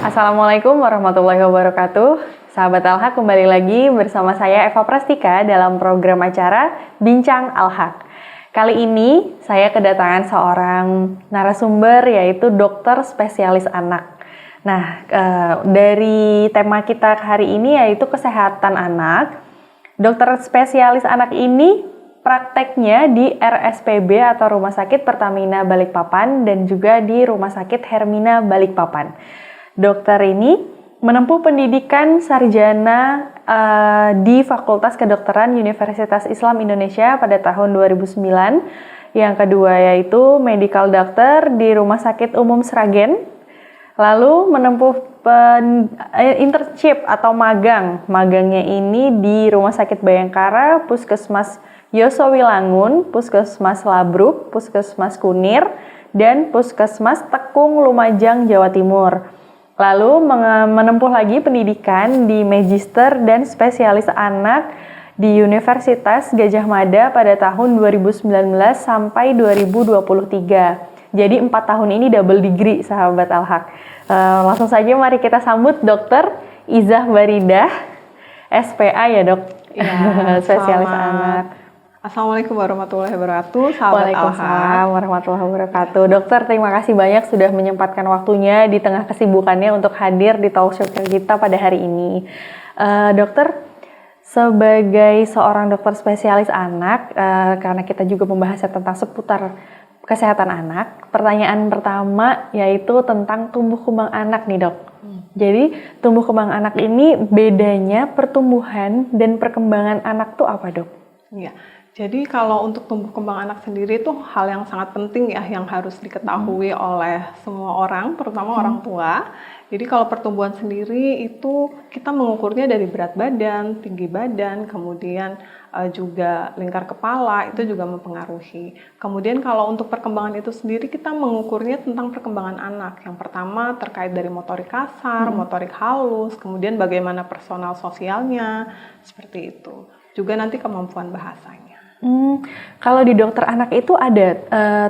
Assalamualaikum warahmatullahi wabarakatuh. Sahabat Al-Haq, kembali lagi bersama saya Eva Prastika dalam program acara Bincang Al-Haq. Kali ini saya kedatangan seorang narasumber yaitu dokter spesialis anak. Nah, dari tema kita hari ini yaitu kesehatan anak. Dokter spesialis anak ini prakteknya di RSPB atau Rumah Sakit Pertamina Balikpapan dan juga di Rumah Sakit Hermina Balikpapan. Dokter ini menempuh pendidikan sarjana di Fakultas Kedokteran Universitas Islam Indonesia pada tahun 2009. Yang kedua yaitu Medical Doctor di Rumah Sakit Umum Sragen. Lalu menempuh internship atau magang. Magangnya ini di Rumah Sakit Bayangkara, Puskesmas Yosowilangun, Puskesmas Labruk, Puskesmas Kunir, dan Puskesmas Tekung Lumajang, Jawa Timur. Lalu menempuh lagi pendidikan di Magister dan Spesialis Anak di Universitas Gadjah Mada pada tahun 2019 sampai 2023. Jadi 4 tahun ini double degree, sahabat Al-Haq. Langsung saja mari kita sambut Dr. Izah Baridah, SPA ya dok, ya, spesialis anak. Assalamualaikum warahmatullahi wabarakatuh, sahabat Waalaikumsalam warahmatullahi wabarakatuh. Dokter, terima kasih banyak sudah menyempatkan waktunya di tengah kesibukannya untuk hadir di talk show kita pada hari ini. Dokter, sebagai seorang dokter spesialis anak, karena kita juga membahasnya tentang seputar kesehatan anak, pertanyaan pertama yaitu tentang tumbuh kembang anak nih dok. Jadi tumbuh kembang anak ini bedanya pertumbuhan dan perkembangan anak tuh apa dok? Ya, jadi kalau untuk tumbuh kembang anak sendiri itu hal yang sangat penting ya, yang harus diketahui oleh semua orang, terutama orang tua. Jadi kalau pertumbuhan sendiri itu kita mengukurnya dari berat badan, tinggi badan, kemudian juga lingkar kepala, itu juga mempengaruhi. Kemudian kalau untuk perkembangan itu sendiri kita mengukurnya tentang perkembangan anak. Yang pertama terkait dari motorik kasar, motorik halus, kemudian bagaimana personal sosialnya, seperti itu. Juga nanti kemampuan bahasanya. Kalau di dokter anak itu ada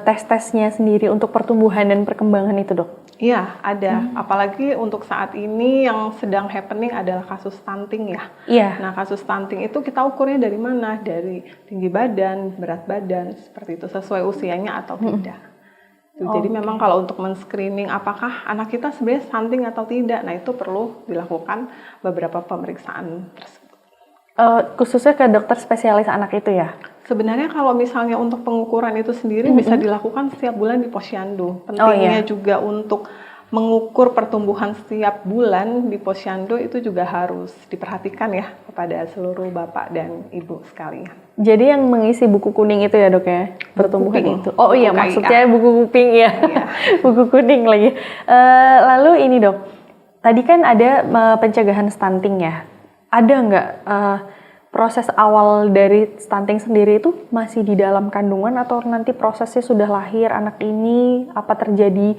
tes-tesnya sendiri untuk pertumbuhan dan perkembangan itu dok? Iya, ada. Apalagi untuk saat ini yang sedang happening adalah kasus stunting ya. Iya. Nah, kasus stunting itu kita ukurnya dari mana? Dari tinggi badan, berat badan, seperti itu, sesuai usianya atau tidak. Jadi memang kalau untuk men-screening apakah anak kita sebenarnya stunting atau tidak, nah itu perlu dilakukan beberapa pemeriksaan tersebut. Khususnya ke dokter spesialis anak itu ya? Sebenarnya kalau misalnya untuk pengukuran itu sendiri bisa dilakukan setiap bulan di posyandu. Pentingnya juga untuk mengukur pertumbuhan setiap bulan di posyandu itu juga harus diperhatikan ya kepada seluruh bapak dan ibu sekalian. Jadi yang mengisi buku kuning itu ya dok ya? Pertumbuhan kuping. itu? Oh iya, maksudnya buku kuping ya? Iya. Buku kuning lagi. Lalu ini dok, tadi kan ada pencegahan stunting ya? Ada nggak proses awal dari stunting sendiri itu masih di dalam kandungan atau nanti prosesnya sudah lahir anak ini, apa terjadi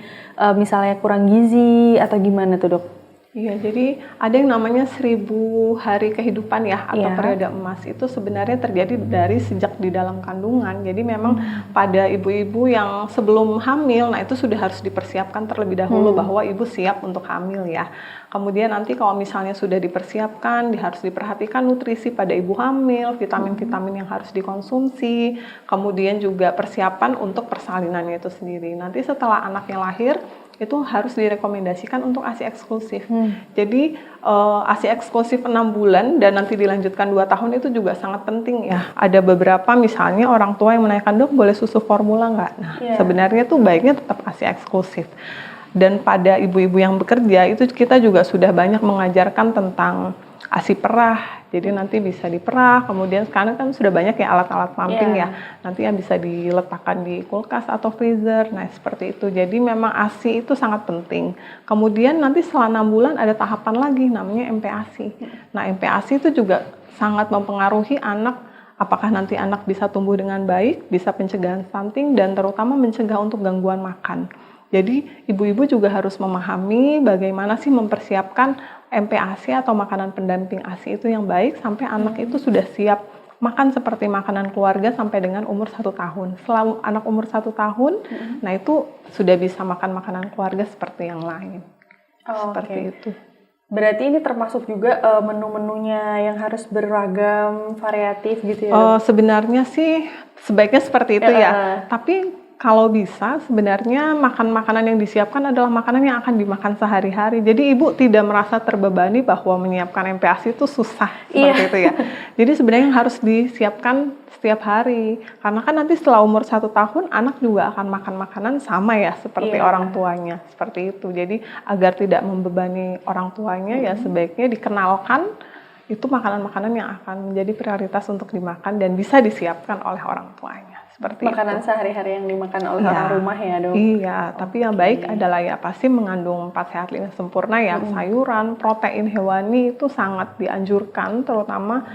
misalnya kurang gizi atau gimana tuh dok? Iya, jadi ada yang namanya 1000 hari kehidupan ya, atau periode emas. Itu sebenarnya terjadi dari sejak di dalam kandungan. Jadi memang pada ibu-ibu yang sebelum hamil, nah itu sudah harus dipersiapkan terlebih dahulu bahwa ibu siap untuk hamil ya. Kemudian nanti kalau misalnya sudah dipersiapkan, harus diperhatikan nutrisi pada ibu hamil, vitamin-vitamin yang harus dikonsumsi, kemudian juga persiapan untuk persalinannya itu sendiri. Nanti setelah anaknya lahir, itu harus direkomendasikan untuk ASI eksklusif. Jadi ASI eksklusif 6 bulan dan nanti dilanjutkan 2 tahun itu juga sangat penting ya. Ada beberapa misalnya orang tua yang menanyakan, dok boleh susu formula nggak? Nah sebenarnya tuh baiknya tetap ASI eksklusif. Dan pada ibu-ibu yang bekerja itu kita juga sudah banyak mengajarkan tentang ASI perah. Jadi nanti bisa diperah, kemudian sekarang kan sudah banyak ya alat-alat pumping ya. Nanti yang bisa diletakkan di kulkas atau freezer. Nah, seperti itu. Jadi memang ASI itu sangat penting. Kemudian nanti setelah 6 bulan ada tahapan lagi namanya MPASI. Nah, MPASI itu juga sangat mempengaruhi anak, apakah nanti anak bisa tumbuh dengan baik, bisa pencegahan stunting dan terutama mencegah untuk gangguan makan. Jadi ibu-ibu juga harus memahami bagaimana sih mempersiapkan MPASI atau makanan pendamping ASI itu yang baik sampai anak itu sudah siap makan seperti makanan keluarga sampai dengan umur 1 tahun. Setelah anak umur 1 tahun, nah itu sudah bisa makan makanan keluarga seperti yang lain. seperti Oke. itu. Berarti ini termasuk juga menu-menunya yang harus beragam, variatif gitu ya, Dok? Sebenarnya sih sebaiknya seperti itu ya. Tapi kalau bisa sebenarnya makanan yang disiapkan adalah makanan yang akan dimakan sehari-hari. Jadi ibu tidak merasa terbebani bahwa menyiapkan MPASI itu susah seperti itu ya. Jadi sebenarnya yang harus disiapkan setiap hari. Karena kan nanti setelah umur 1 tahun anak juga akan makan makanan sama ya seperti orang tuanya. Seperti itu. Jadi agar tidak membebani orang tuanya ya sebaiknya dikenalkan itu makanan-makanan yang akan menjadi prioritas untuk dimakan dan bisa disiapkan oleh orang tuanya. Seperti Makanan itu. sehari-hari yang dimakan oleh orang rumah ya, Dok? Iya, tapi yang baik adalah ya pasti mengandung 4 sehat 5 sempurna ya. Sayuran, protein hewani itu sangat dianjurkan terutama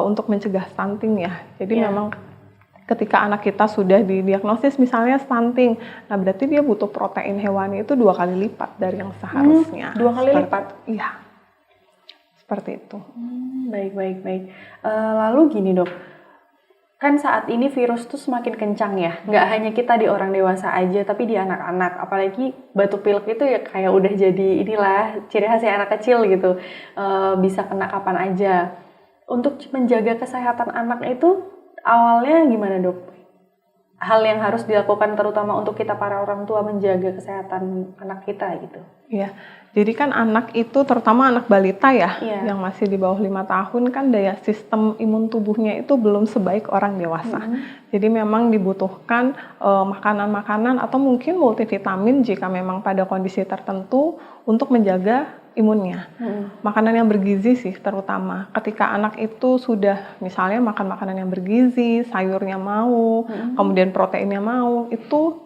untuk mencegah stunting ya. Jadi memang ketika anak kita sudah didiagnosis misalnya stunting, nah berarti dia butuh protein hewani itu 2 kali lipat dari yang seharusnya. 2 kali lipat? Iya, seperti itu. Baik. Lalu gini, Dok, kan saat ini virus tuh semakin kencang ya, nggak hanya kita di orang dewasa aja, tapi di anak-anak, apalagi batuk pilek itu ya kayak udah jadi inilah ciri khasnya anak kecil gitu, bisa kena kapan aja. Untuk menjaga kesehatan anak itu awalnya gimana, Dok? Hal yang harus dilakukan terutama untuk kita para orang tua menjaga kesehatan anak kita gitu. Iya, jadi kan anak itu terutama anak balita ya, yang masih di bawah 5 tahun kan daya sistem imun tubuhnya itu belum sebaik orang dewasa. Jadi memang dibutuhkan makanan-makanan atau mungkin multivitamin jika memang pada kondisi tertentu untuk menjaga imunnya. Makanan yang bergizi sih terutama. Ketika anak itu sudah misalnya makan makanan yang bergizi, sayurnya mau, kemudian proteinnya mau, itu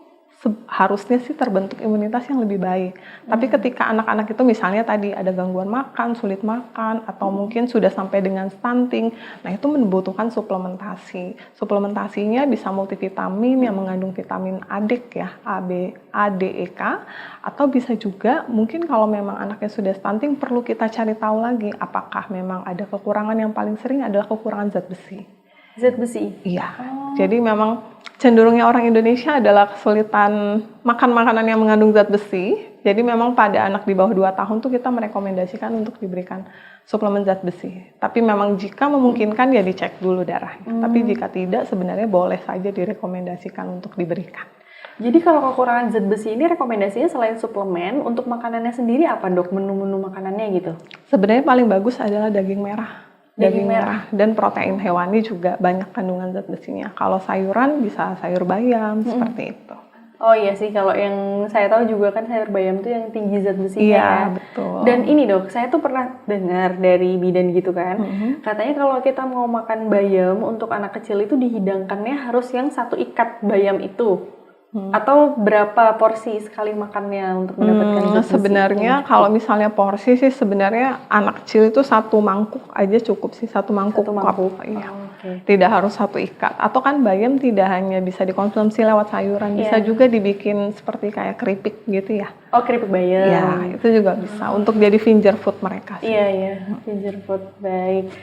harusnya sih terbentuk imunitas yang lebih baik. Tapi ketika anak-anak itu misalnya tadi ada gangguan makan, sulit makan, atau mungkin sudah sampai dengan stunting, nah itu membutuhkan suplementasi. Suplementasinya bisa multivitamin yang mengandung vitamin A, D, ya, A, B, A, D, E, K, atau bisa juga mungkin kalau memang anaknya sudah stunting perlu kita cari tahu lagi apakah memang ada kekurangan yang paling sering adalah kekurangan zat besi. Zat besi? Iya, jadi memang cenderungnya orang Indonesia adalah kesulitan makan makanan yang mengandung zat besi. Jadi memang pada anak di bawah 2 tahun tuh kita merekomendasikan untuk diberikan suplemen zat besi. Tapi memang jika memungkinkan ya dicek dulu darahnya. Tapi jika tidak sebenarnya boleh saja direkomendasikan untuk diberikan. Jadi kalau kekurangan zat besi ini rekomendasinya selain suplemen untuk makanannya sendiri apa, Dok? Menu-menu makanannya gitu? Sebenarnya paling bagus adalah daging merah. Daging merah dan protein hewani juga banyak kandungan zat besinya. Kalau sayuran bisa sayur bayam seperti itu. Oh iya sih, kalau yang saya tahu juga kan sayur bayam tuh yang tinggi zat besinya. Iya, betul. Dan ini, Dok, saya tuh pernah dengar dari bidan gitu kan, katanya kalau kita mau makan bayam untuk anak kecil itu dihidangkannya harus yang 1 ikat bayam itu. Atau berapa porsi sekali makannya untuk mendapatkan zat besi? Sebenarnya kalau misalnya porsi sih sebenarnya anak kecil itu 1 mangkuk aja cukup sih, 1 mangkuk. 1 mangkuk. Iya. Tidak harus 1 ikat. Atau kan bayam tidak hanya bisa dikonsumsi lewat sayuran, bisa juga dibikin seperti kayak keripik gitu ya. Oh, keripik bayam. Ya, itu juga bisa untuk jadi finger food mereka sih. Iya, finger food, baik.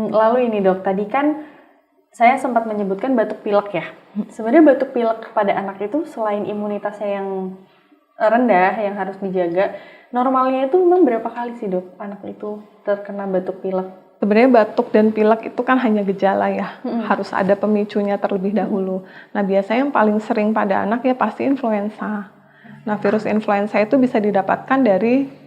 Lalu ini, Dok, tadi kan saya sempat menyebutkan batuk pilek ya. Sebenarnya batuk pilek pada anak itu selain imunitasnya yang rendah yang harus dijaga, normalnya itu memang berapa kali sih, Dok, anak itu terkena batuk pilek? Sebenarnya batuk dan pilek itu kan hanya gejala ya, harus ada pemicunya terlebih dahulu. Nah biasanya yang paling sering pada anak ya pasti influenza. Nah virus influenza itu bisa didapatkan dari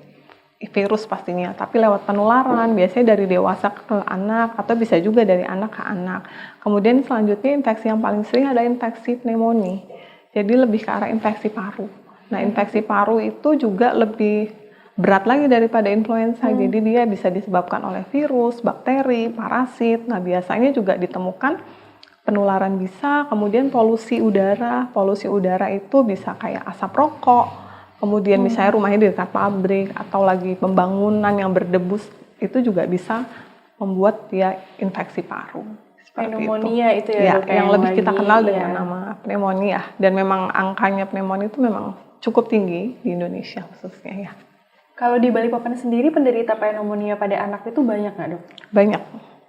virus pastinya, tapi lewat penularan, biasanya dari dewasa ke anak atau bisa juga dari anak ke anak. Kemudian selanjutnya infeksi yang paling sering ada infeksi pneumonia, jadi lebih ke arah infeksi paru. Nah infeksi paru itu juga lebih berat lagi daripada influenza, jadi dia bisa disebabkan oleh virus, bakteri, parasit. Nah biasanya juga ditemukan penularan bisa, kemudian polusi udara itu bisa kayak asap rokok, kemudian misalnya rumahnya di dekat pabrik atau lagi pembangunan yang berdebu, itu juga bisa membuat dia infeksi paru. Pneumonia itu ya, Dok, yang lebih kita kenal dengan nama pneumonia, dan memang angkanya pneumonia itu memang cukup tinggi di Indonesia khususnya ya. Kalau di Balikpapan sendiri penderita pneumonia pada anak itu banyak nggak, Dok? Banyak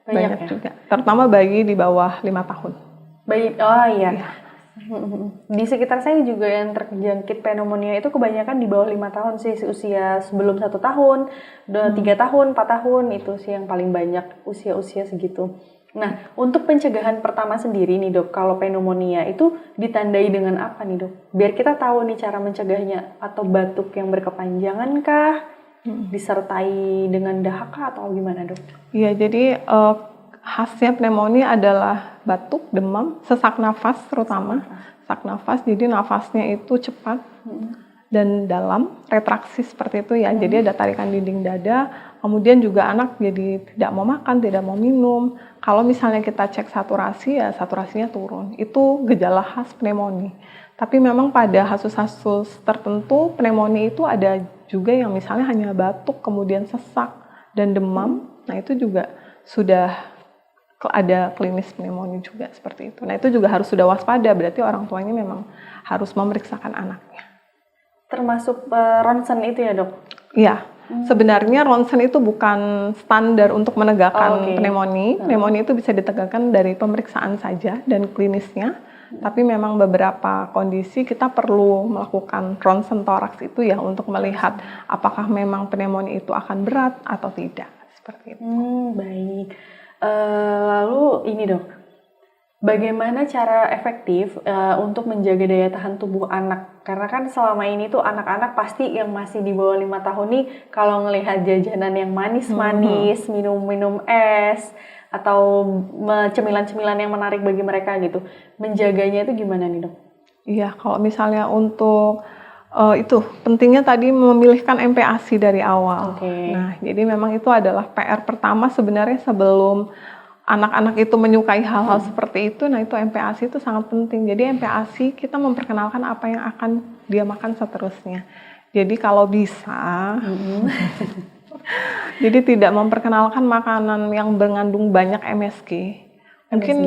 ya? Juga, terutama bayi di bawah 5 tahun. Bayi, oh iya. Di sekitar saya juga yang terjangkit pneumonia itu kebanyakan di bawah 5 tahun sih, usia sebelum 1 tahun, 3 tahun, 4 tahun, itu sih yang paling banyak usia-usia segitu. Nah, untuk pencegahan pertama sendiri nih dok, kalau pneumonia itu ditandai dengan apa nih dok? Biar kita tahu nih cara mencegahnya, atau batuk yang berkepanjangan kah? Disertai dengan dahak kah atau gimana dok? Iya, jadi khasnya pneumonia adalah batuk, demam, sesak nafas terutama. Sesak nafas, jadi nafasnya itu cepat dan dalam, retraksi seperti itu ya. Jadi ada tarikan dinding dada, kemudian juga anak jadi tidak mau makan, tidak mau minum. Kalau misalnya kita cek saturasi, ya saturasinya turun. Itu gejala khas pneumonia. Tapi memang pada kasus-kasus tertentu, pneumonia itu ada juga yang misalnya hanya batuk, kemudian sesak dan demam. Nah itu juga sudah ada klinis pneumonia juga seperti itu. Nah itu juga harus sudah waspada, berarti orang tuanya memang harus memeriksakan anaknya. Termasuk ronsen itu ya dok? Iya, sebenarnya ronsen itu bukan standar untuk menegakkan pneumonia. Pneumonia itu bisa ditegakkan dari pemeriksaan saja dan klinisnya. Tapi memang beberapa kondisi kita perlu melakukan ronsen toraks itu ya untuk melihat apakah memang pneumonia itu akan berat atau tidak. Seperti itu. Baik. Lalu ini dok, bagaimana cara efektif untuk menjaga daya tahan tubuh anak? Karena kan selama ini tuh anak-anak pasti yang masih di bawah 5 tahun nih kalau ngelihat jajanan yang manis-manis, minum-minum es, atau cemilan-cemilan yang menarik bagi mereka gitu. Menjaganya itu gimana nih dok? Iya, kalau misalnya untuk itu pentingnya tadi memilihkan MPASI dari awal. Nah, jadi memang itu adalah PR pertama sebenarnya sebelum anak-anak itu menyukai hal-hal seperti itu. Nah, itu MPASI itu sangat penting. Jadi MPASI kita memperkenalkan apa yang akan dia makan seterusnya. Jadi kalau bisa, jadi tidak memperkenalkan makanan yang mengandung banyak MSG. Mungkin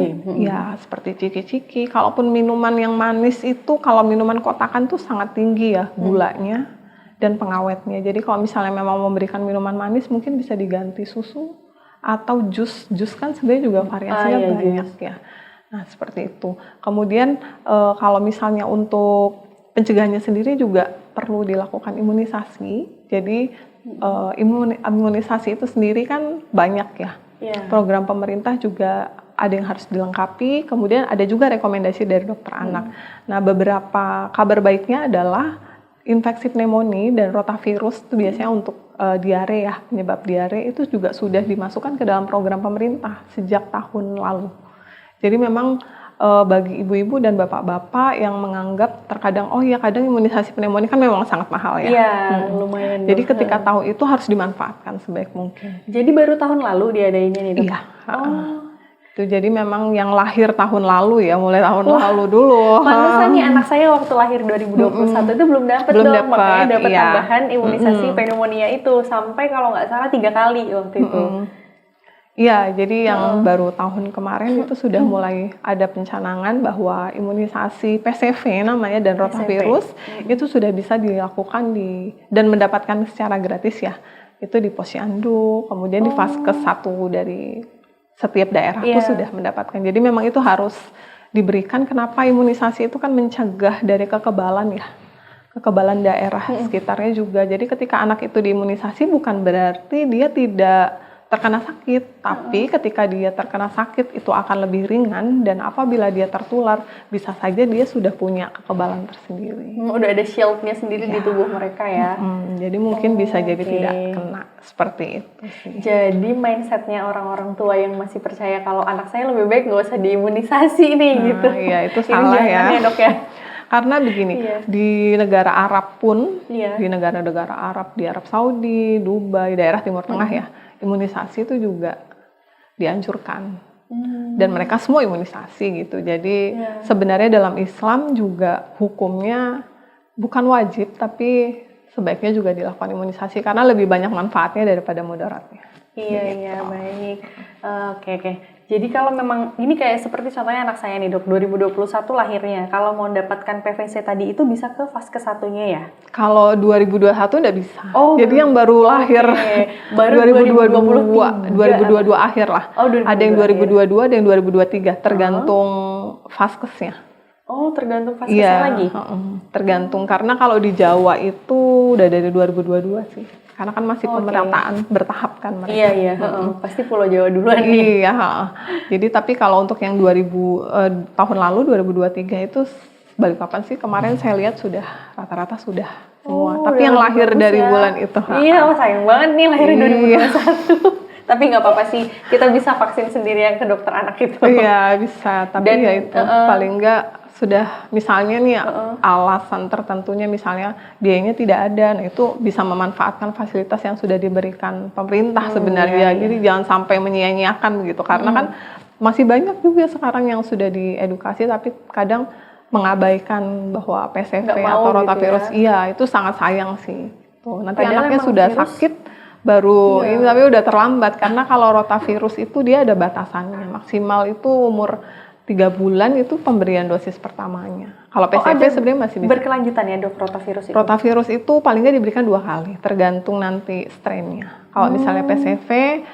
ya seperti ciki-ciki, kalaupun minuman yang manis itu, kalau minuman kotakan tuh sangat tinggi ya gulanya dan pengawetnya. Jadi kalau misalnya memang memberikan minuman manis mungkin bisa diganti susu atau jus kan sebenarnya juga variasinya banyak ya. Nah seperti itu. Kemudian kalau misalnya untuk pencegahannya sendiri juga perlu dilakukan imunisasi. Jadi imunisasi itu sendiri kan banyak ya. Program pemerintah juga ada yang harus dilengkapi, kemudian ada juga rekomendasi dari dokter anak. Nah, beberapa kabar baiknya adalah infeksi pneumonia dan rotavirus itu biasanya untuk diare ya, penyebab diare itu juga sudah dimasukkan ke dalam program pemerintah sejak tahun lalu. Jadi memang bagi ibu-ibu dan bapak-bapak yang menganggap terkadang, oh ya kadang imunisasi pneumonia kan memang sangat mahal ya. Iya, lumayan. Jadi ketika tahu itu harus dimanfaatkan sebaik mungkin. Jadi baru tahun lalu diadainnya nih dok? Iya. Jadi memang yang lahir tahun lalu ya, mulai tahun lalu dulu. Pantesan nih anak saya waktu lahir 2021 itu belum dapat dong, makanya dapat tambahan imunisasi pneumonia itu sampai kalau nggak salah 3 kali waktu itu. Iya, jadi yang baru tahun kemarin itu sudah mulai ada pencanangan bahwa imunisasi PCV namanya dan rotavirus itu sudah bisa dilakukan dan mendapatkan secara gratis ya. Itu di Posyandu, kemudian di Vaskes 1 dari setiap daerah itu sudah mendapatkan. Jadi memang itu harus diberikan. Kenapa imunisasi itu kan mencegah dari kekebalan ya. Kekebalan daerah sekitarnya juga. Jadi ketika anak itu diimunisasi bukan berarti dia tidak terkena sakit, tapi ketika dia terkena sakit itu akan lebih ringan dan apabila dia tertular bisa saja dia sudah punya kekebalan tersendiri. Udah ada shieldnya sendiri di tubuh mereka ya. Jadi mungkin bisa jadi tidak kena seperti itu sih. Jadi mindsetnya orang-orang tua yang masih percaya kalau anak saya lebih baik nggak usah diimunisasi nih gitu. Iya itu salah ya. Dok ya. Karena begini, di negara Arab pun, di negara-negara Arab, di Arab Saudi, Dubai, daerah Timur Tengah ya, imunisasi itu juga dianjurkan. Dan mereka semua imunisasi gitu. Jadi sebenarnya dalam Islam juga hukumnya bukan wajib, tapi sebaiknya juga dilakukan imunisasi karena lebih banyak manfaatnya daripada mudaratnya. Iya, baik. Oke. Jadi kalau memang ini kayak seperti contohnya anak saya nih dok, 2021 lahirnya. Kalau mau mendapatkan PVC tadi itu bisa ke Vaskes 1-nya ya? Kalau 2021 nggak bisa. Oh, jadi yang baru lahir baru 2022 akhir lah. Ada yang 2022, ada yang 2023, tergantung Vaskesnya. Oh, tergantung fasilitasnya lagi? Tergantung, karena kalau di Jawa itu udah dari 2022 sih. Karena kan masih pemerataan bertahap kan mereka. Iya. Pasti Pulau Jawa duluan nih. Iya. Jadi tapi kalau untuk yang tahun lalu 2023 itu Balikpapan sih kemarin saya lihat sudah rata-rata sudah semua. Tapi yang lahir dari bulan itu. Iya, sayang banget nih lahir 2021. Tapi nggak apa-apa sih, kita bisa vaksin sendiri yang ke dokter anak itu. Iya bisa, tapi ya itu paling nggak sudah misalnya nih alasan tertentunya misalnya biayanya tidak ada, nah itu bisa memanfaatkan fasilitas yang sudah diberikan pemerintah sebenarnya. Jadi jangan sampai menyia-nyiakan begitu, karena kan masih banyak juga sekarang yang sudah diedukasi tapi kadang mengabaikan bahwa PCV atau rotavirus, iya itu sangat sayang sih. Tuh, nanti padahal anaknya sudah sakit baru ini, tapi udah terlambat karena kalau rotavirus itu dia ada batasannya, maksimal itu umur 3 bulan itu pemberian dosis pertamanya. Kalau PCV sebenarnya masih bisa. Berkelanjutan ya dok rotavirus itu? Rotavirus itu paling nggak diberikan 2 kali, tergantung nanti strainnya. Kalau misalnya PCV,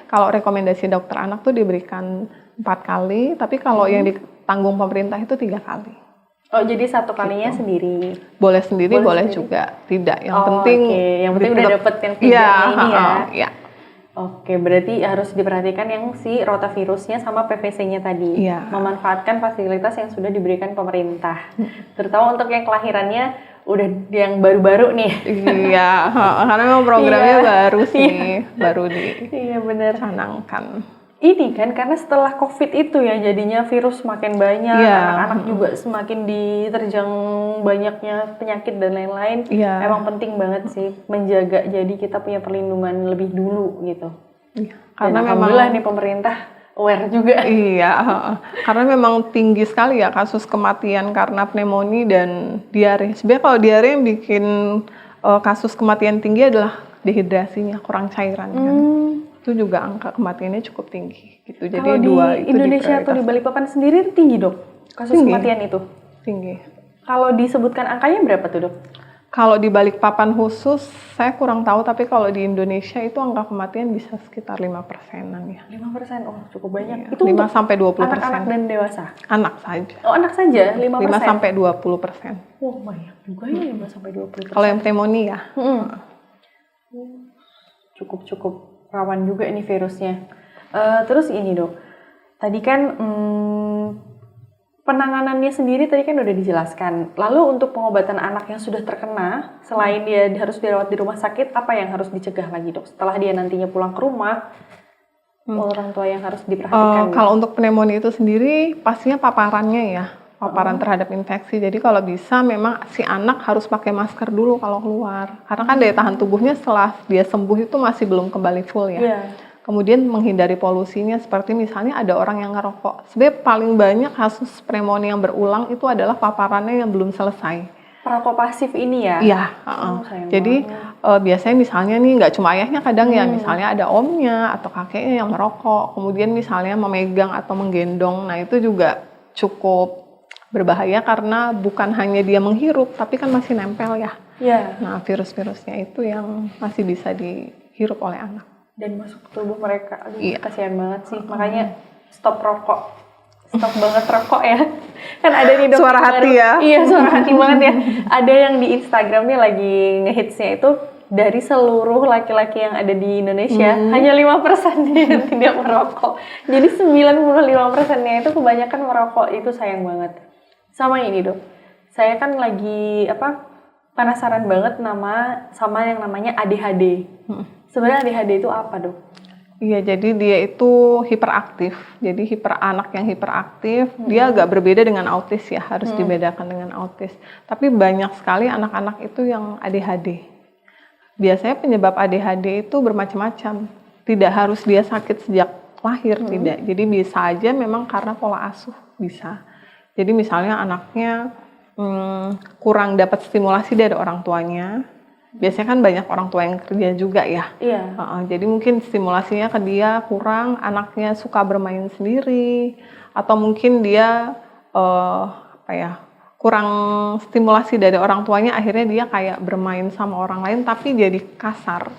kalau rekomendasi dokter anak tuh diberikan 4 kali, tapi kalau yang ditanggung pemerintah itu 3 kali. Oh, jadi satu kalinya sendiri? Boleh sendiri, boleh juga tidak. Yang penting, yang penting udah dapet yang 3 ini ya? Iya. Oke, berarti harus diperhatikan yang si rotavirusnya sama PVC-nya tadi. Iya. Memanfaatkan fasilitas yang sudah diberikan pemerintah. Terutama untuk yang kelahirannya udah yang baru-baru nih. Iya, karena memang programnya baru sih, baru dicanangkan. Ini kan karena setelah COVID itu ya jadinya virus makin banyak, anak-anak juga semakin diterjang banyaknya penyakit dan lain-lain. Emang penting banget sih menjaga, jadi kita punya perlindungan lebih dulu gitu. Karena memang alhamdulillah nih pemerintah aware juga. Iya, karena memang tinggi sekali ya kasus kematian karena pneumonia dan diare. Sebenarnya kalau diare yang bikin kasus kematian tinggi adalah dehidrasinya, kurang cairan kan. Itu juga angka kematiannya cukup tinggi gitu. Jadi kalau di Indonesia atau di Balikpapan sendiri tinggi dok kasus kematian itu? Tinggi. Kalau disebutkan angkanya berapa tuh dok? Kalau di Balikpapan khusus saya kurang tahu, tapi kalau di Indonesia itu angka kematian bisa sekitar 5%-an ya. 5%? Oh cukup banyak. Itu 5-20%. Anak-anak dan dewasa? Anak saja. Oh anak saja 5%? 5-20%. Oh banyak juga ya 5-20%. Kalau yang pneumonia ya. Cukup rawan juga ini virusnya. Terus ini dok, tadi kan penanganannya sendiri tadi kan udah dijelaskan. Lalu untuk pengobatan anak yang sudah terkena, selain dia harus dirawat di rumah sakit, apa yang harus dicegah lagi dok? Setelah dia nantinya pulang ke rumah, orang tua yang harus diperhatikan. Kalau untuk pneumonia itu sendiri, pastinya paparannya ya. Paparan terhadap infeksi. Jadi kalau bisa memang si anak harus pakai masker dulu kalau keluar. Karena kan daya tahan tubuhnya setelah dia sembuh itu masih belum kembali full ya. Kemudian menghindari polusinya, seperti misalnya ada orang yang ngerokok. Sebenarnya paling banyak kasus pneumonia yang berulang itu adalah paparannya yang belum selesai. Perokok pasif ini ya? Iya. Jadi biasanya misalnya nih nggak cuma ayahnya kadang ya, misalnya ada omnya atau kakeknya yang merokok. Kemudian misalnya memegang atau menggendong. Nah itu juga cukup berbahaya karena bukan hanya dia menghirup, tapi kan masih nempel ya. Nah virus-virusnya itu yang masih bisa dihirup oleh anak. Dan masuk ke tubuh mereka. Aduh, kasihan banget sih. Makanya stop rokok. Stop banget rokok ya. Kan ada nih dok. Suara hati ya. Iya suara hati banget ya. Ada yang di Instagram nih lagi ngehitsnya itu dari seluruh laki-laki yang ada di Indonesia hanya 5% yang tidak merokok. Jadi 95%-nya itu kebanyakan merokok. Itu sayang banget. Sama ini dok, saya kan lagi penasaran banget sama yang namanya ADHD. Sebenarnya ADHD itu apa dok? Iya, jadi dia itu hiperaktif. Jadi anak yang hiperaktif, dia agak berbeda dengan autis ya, harus dibedakan dengan autis. Tapi banyak sekali anak-anak itu yang ADHD. Biasanya penyebab ADHD itu bermacam-macam. Tidak harus dia sakit sejak lahir, tidak. Jadi bisa aja memang karena pola asuh, bisa. Jadi misalnya anaknya kurang dapat stimulasi dari orang tuanya. Biasanya kan banyak orang tua yang kerja juga ya. Jadi mungkin stimulasinya ke dia kurang, anaknya suka bermain sendiri, atau mungkin dia kurang stimulasi dari orang tuanya, akhirnya dia kayak bermain sama orang lain tapi jadi kasar.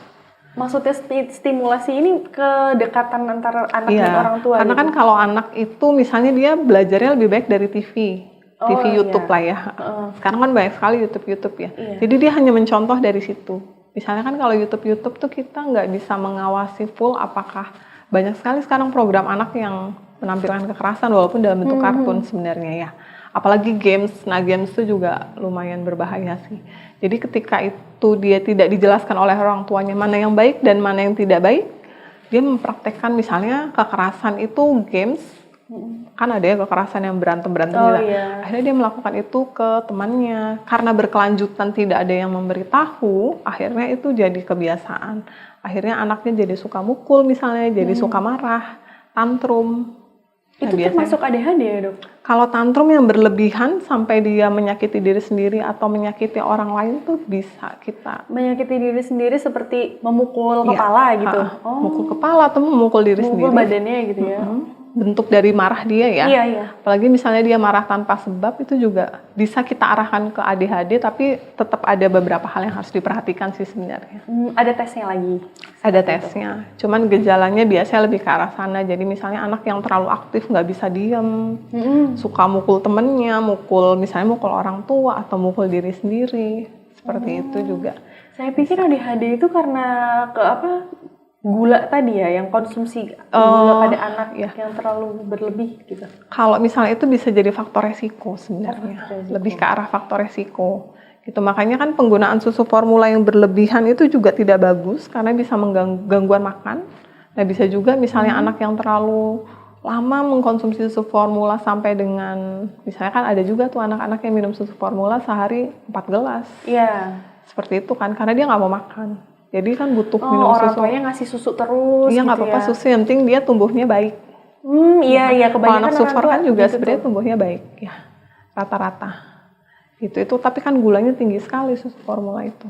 Maksudnya stimulasi ini kedekatan antara anak dan orang tua? Karena kan kalau anak itu misalnya dia belajarnya lebih baik dari TV. TV YouTube lah ya. Sekarang kan banyak sekali YouTube ya. Jadi dia hanya mencontoh dari situ. Misalnya kan kalau YouTube tuh kita nggak bisa mengawasi full apakah banyak sekali sekarang program anak yang menampilkan kekerasan walaupun dalam bentuk kartun sebenarnya ya. Apalagi games. Nah, games itu juga lumayan berbahaya sih. Jadi ketika itu dia tidak dijelaskan oleh orang tuanya mana yang baik dan mana yang tidak baik, dia mempraktekkan misalnya kekerasan itu games. Kan ada ya kekerasan yang berantem akhirnya dia melakukan itu ke temannya karena berkelanjutan tidak ada yang memberitahu, akhirnya itu jadi kebiasaan, akhirnya anaknya jadi suka mukul misalnya, jadi suka marah, tantrum. Itu termasuk ADHD ya dok? Kalau tantrum yang berlebihan sampai dia menyakiti diri sendiri atau menyakiti orang lain tuh bisa kita menyakiti diri sendiri seperti memukul kepala gitu. Memukul kepala atau memukul diri sendiri, memukul badannya gitu ya. Bentuk dari marah dia ya. Iya. Apalagi misalnya dia marah tanpa sebab, itu juga bisa kita arahkan ke ADHD, tapi tetap ada beberapa hal yang harus diperhatikan sih sebenarnya. Ada tesnya lagi? Ada tesnya, cuman gejalanya biasanya lebih ke arah sana. Jadi misalnya anak yang terlalu aktif, nggak bisa diem, suka mukul temennya, misalnya mukul orang tua atau mukul diri sendiri, seperti itu juga. Saya pikir ADHD itu karena gula tadi ya, yang konsumsi gula pada anak yang terlalu berlebih gitu. Kalau misalnya itu bisa jadi faktor resiko sebenarnya, lebih ke arah faktor resiko. Gitu, makanya kan penggunaan susu formula yang berlebihan itu juga tidak bagus karena bisa mengganggu gangguan makan. Nah, bisa juga misalnya anak yang terlalu lama mengkonsumsi susu formula sampai dengan, misalnya kan ada juga tuh anak-anak yang minum susu formula sehari 4 gelas. Iya. Seperti itu kan, karena dia nggak mau makan. Jadi kan butuh minum orang susu. tuanya ngasih susu terus. Iya, nggak apa-apa susu, yang penting dia tumbuhnya baik. Iya, kebanyakan anak suffer kan juga gitu sebenarnya tumbuhnya baik ya, rata-rata. Itu tapi kan gulanya tinggi sekali susu formula itu.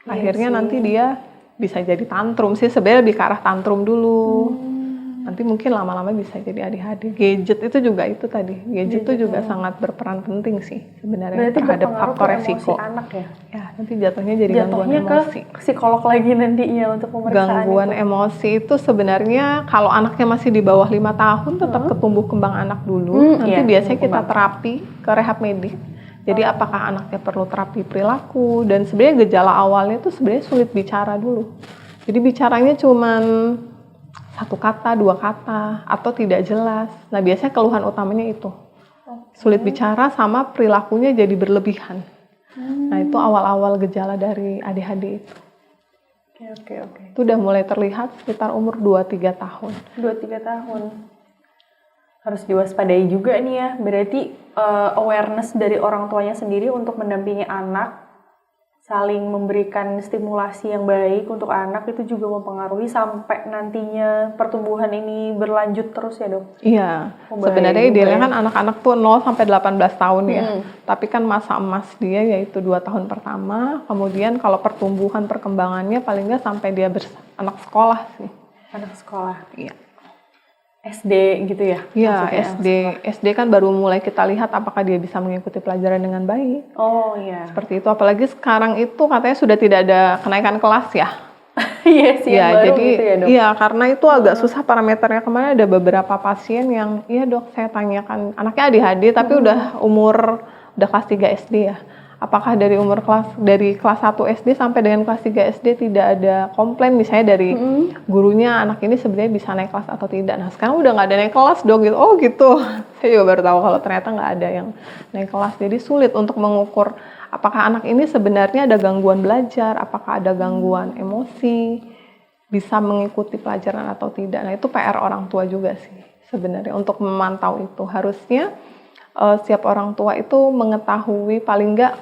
Akhirnya nanti dia bisa jadi tantrum sih, sebenarnya lebih ke arah tantrum dulu. Nanti mungkin lama-lama bisa jadi ADHD. Gadget itu juga itu tadi. Gadget itu juga sangat berperan penting sih sebenarnya terhadap faktor resiko. Anak ya? Ya, nanti jatuhnya jadi gangguan emosi. Ke psikolog lagi nantinya untuk pemeriksaan. Gangguan emosi itu sebenarnya kalau anaknya masih di bawah 5 tahun tetap ketumbuh kembang anak dulu. Nanti biasanya kita terapi ke rehab medik. Jadi apakah anaknya perlu terapi perilaku, dan sebenarnya gejala awalnya itu sebenarnya sulit bicara dulu. Jadi bicaranya cuman 1 kata, 2 kata, atau tidak jelas. Nah, biasanya keluhan utamanya itu. Sulit bicara sama perilakunya jadi berlebihan. Nah, itu awal-awal gejala dari ADHD itu. Oke. Itu udah mulai terlihat sekitar umur 2-3 tahun. 2-3 tahun. Harus diwaspadai juga nih ya. Berarti awareness dari orang tuanya sendiri untuk mendampingi anak, saling memberikan stimulasi yang baik untuk anak, itu juga mempengaruhi sampai nantinya pertumbuhan ini berlanjut terus ya dok? Iya, sebenarnya idealnya kan anak-anak tuh 0-18 tahun ya. Tapi kan masa emas dia yaitu 2 tahun pertama, kemudian kalau pertumbuhan perkembangannya paling nggak sampai dia anak sekolah sih. Anak sekolah? Iya. SD gitu ya? Iya, SD kan baru mulai kita lihat apakah dia bisa mengikuti pelajaran dengan baik. Oh iya. Seperti itu, apalagi sekarang itu katanya sudah tidak ada kenaikan kelas ya. Iya sih, yang baru jadi, gitu ya dok? Iya, karena itu agak susah parameternya. Kemarin ada beberapa pasien yang, iya dok, saya tanyakan, anaknya ADHD tapi udah kelas 3 SD ya. Apakah dari kelas 1 SD sampai dengan kelas 3 SD tidak ada komplain misalnya dari gurunya, anak ini sebenarnya bisa naik kelas atau tidak. Nah, sekarang udah nggak ada naik kelas dong gitu. Oh gitu. Saya juga baru tahu kalau ternyata nggak ada yang naik kelas. Jadi sulit untuk mengukur apakah anak ini sebenarnya ada gangguan belajar, apakah ada gangguan emosi, bisa mengikuti pelajaran atau tidak. Nah, itu PR orang tua juga sih sebenarnya untuk memantau itu. Harusnya setiap orang tua itu mengetahui paling nggak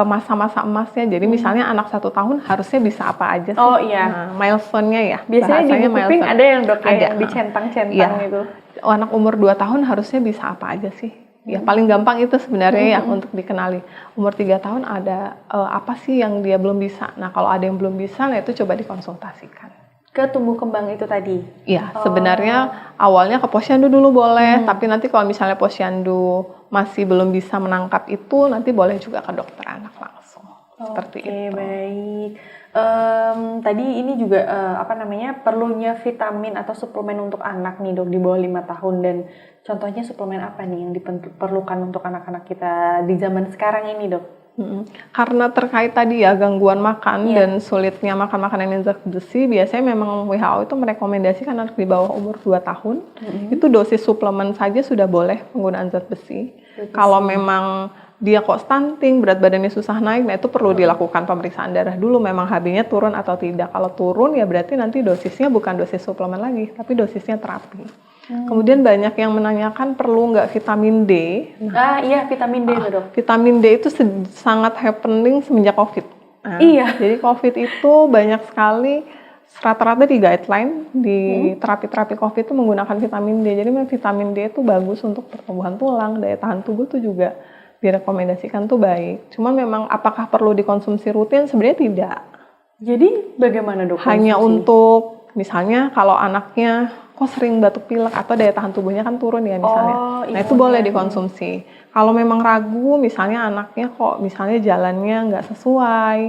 masa-masa emasnya. Jadi misalnya anak 1 tahun harusnya bisa apa aja sih. Oh iya. Nah, milestone-nya ya. Biasanya di buku pink ada yang dok yang dicentang-centang gitu. Anak umur 2 tahun harusnya bisa apa aja sih. Ya paling gampang itu sebenarnya ya untuk dikenali. Umur 3 tahun ada apa sih yang dia belum bisa. Nah, kalau ada yang belum bisa, nah itu coba dikonsultasikan. Ke tumbuh kembang itu tadi? Iya, sebenarnya awalnya ke posyandu dulu boleh, tapi nanti kalau misalnya posyandu masih belum bisa menangkap itu, nanti boleh juga ke dokter anak langsung. Seperti itu. Oke, baik. Tadi ini juga perlunya vitamin atau suplemen untuk anak nih dok di bawah 5 tahun, dan contohnya suplemen apa nih yang diperlukan untuk anak-anak kita di zaman sekarang ini dok? Karena terkait tadi ya gangguan makan dan sulitnya makan makanan yang zat besi, biasanya memang WHO itu merekomendasikan anak di bawah umur 2 tahun itu dosis suplemen saja sudah boleh penggunaan zat besi. Kalau memang dia kok stunting, berat badannya susah naik, nah itu perlu dilakukan pemeriksaan darah dulu memang HB-nya turun atau tidak. Kalau turun ya berarti nanti dosisnya bukan dosis suplemen lagi, tapi dosisnya terapi. Kemudian banyak yang menanyakan perlu nggak vitamin D. Iya, vitamin D dok. Vitamin D itu sangat happening semenjak COVID. Iya. Jadi COVID itu banyak sekali, rata-rata di guideline di terapi-terapi COVID itu menggunakan vitamin D. Jadi vitamin D itu bagus untuk pertumbuhan tulang, daya tahan tubuh itu juga direkomendasikan tuh baik. Cuman memang apakah perlu dikonsumsi rutin? Sebenarnya tidak. Jadi bagaimana dok? Hanya untuk misalnya kalau anaknya kok sering batuk pilek atau daya tahan tubuhnya kan turun ya misalnya. Nah itu boleh dikonsumsi. Kalau memang ragu misalnya anaknya kok misalnya jalannya nggak sesuai,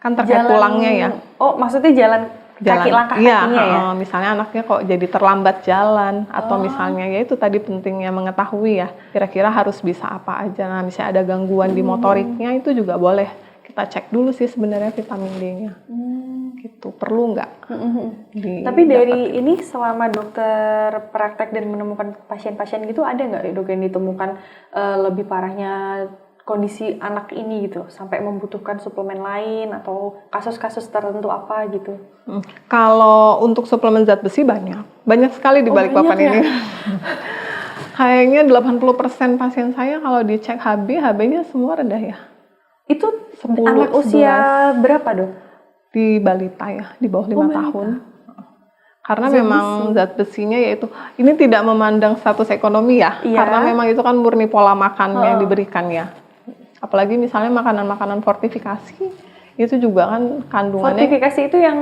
kan terkait tulangnya ya. Oh maksudnya jalan kaki langkah kakinya ya? Misalnya anaknya kok jadi terlambat jalan atau misalnya ya itu tadi pentingnya mengetahui ya kira-kira harus bisa apa aja. Nah misalnya ada gangguan di motoriknya itu juga boleh kita cek dulu sih sebenarnya vitamin D-nya. Gitu, perlu nggak? Tapi dari ini selama dokter praktek dan menemukan pasien-pasien gitu, ada nggak dok yang ditemukan lebih parahnya kondisi anak ini gitu sampai membutuhkan suplemen lain atau kasus-kasus tertentu apa gitu? Kalau untuk suplemen zat besi banyak sekali di balik papan ini. Kayaknya 80% pasien saya kalau dicek HB-nya semua rendah ya. Itu 10, anak 11. usia berapa dok? Di balita ya, di bawah 5 tahun. Karena memang zat besinya yaitu, ini tidak memandang status ekonomi ya, karena memang itu kan murni pola makan yang diberikan ya. Apalagi misalnya makanan-makanan fortifikasi, itu juga kan kandungannya. Fortifikasi itu yang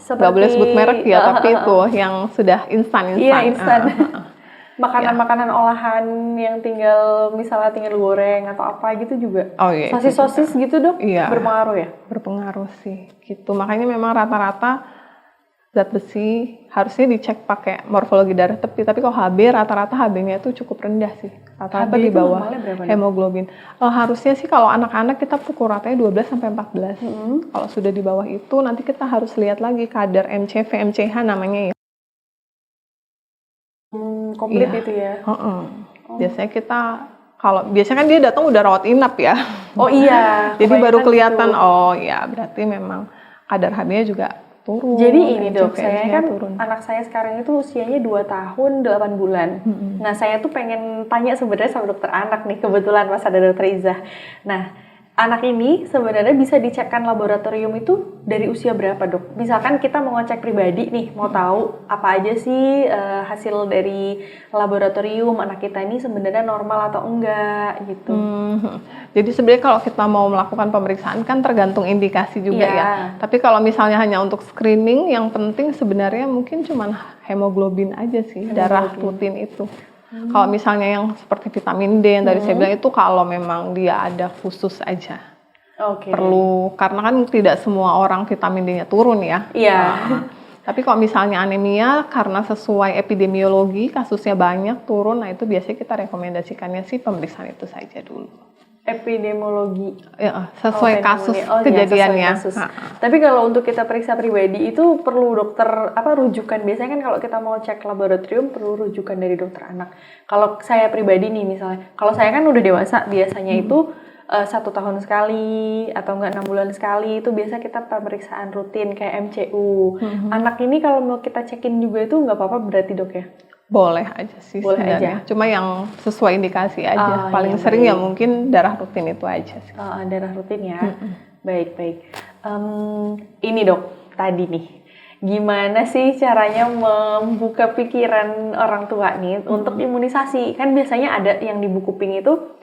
nggak boleh sebut merek ya, tapi itu yang sudah instan. Iya, instan. Makanan-makanan olahan yang misalnya tinggal goreng atau apa gitu juga. Sosis gitu dok, berpengaruh ya? Berpengaruh sih, gitu. Makanya memang rata-rata zat besi harusnya dicek pakai morfologi darah tepi. Tapi kalau HB, rata-rata HB-nya itu cukup rendah sih. Rata-rata di bawah hemoglobin. Harusnya sih kalau anak-anak kita pukul ratanya 12-14. Kalau sudah di bawah itu nanti kita harus lihat lagi kadar MCV, MCH namanya ya. Komplit itu ya. Biasanya biasanya kan dia datang udah rawat inap ya. Oh iya. Jadi baru kelihatan berarti memang kadar HB-nya juga turun. Jadi ini dok, saya kan anak saya sekarang itu usianya 2 tahun 8 bulan. Nah saya tuh pengen tanya sebenarnya sama dokter anak nih, kebetulan pas ada dokter Izzah. Nah anak ini sebenarnya bisa dicekkan laboratorium itu dari usia berapa dok? Misalkan kita mau ngecek pribadi nih, mau tahu apa aja sih hasil dari laboratorium anak kita ini sebenarnya normal atau enggak gitu. Jadi sebenarnya kalau kita mau melakukan pemeriksaan kan tergantung indikasi juga ya. Tapi kalau misalnya hanya untuk screening, yang penting sebenarnya mungkin cuma hemoglobin aja sih, darah rutin itu. Kalau misalnya yang seperti vitamin D yang tadi saya bilang itu kalau memang dia ada khusus aja. Perlu, karena kan tidak semua orang vitamin D-nya turun ya. Tapi kalau misalnya anemia karena sesuai epidemiologi kasusnya banyak turun, nah itu biasanya kita rekomendasikannya sih pemeriksaan itu saja dulu. Epidemiologi sesuai kasus kejadiannya. Tapi kalau untuk kita periksa pribadi itu perlu dokter rujukan. Biasanya kan kalau kita mau cek laboratorium perlu rujukan dari dokter anak. Kalau saya pribadi nih misalnya, kalau saya kan udah dewasa biasanya itu 1 tahun sekali atau enggak 6 bulan sekali itu biasa kita pemeriksaan rutin kayak MCU. Anak ini kalau mau kita cekin juga itu nggak apa-apa berarti dok ya? Boleh aja sih sebenarnya. Cuma yang sesuai indikasi aja. Paling sering ya mungkin darah rutin itu aja sih. Darah rutin ya. Baik. Ini dok, tadi nih. Gimana sih caranya membuka pikiran orang tua nih untuk imunisasi? Kan biasanya ada yang di buku pink itu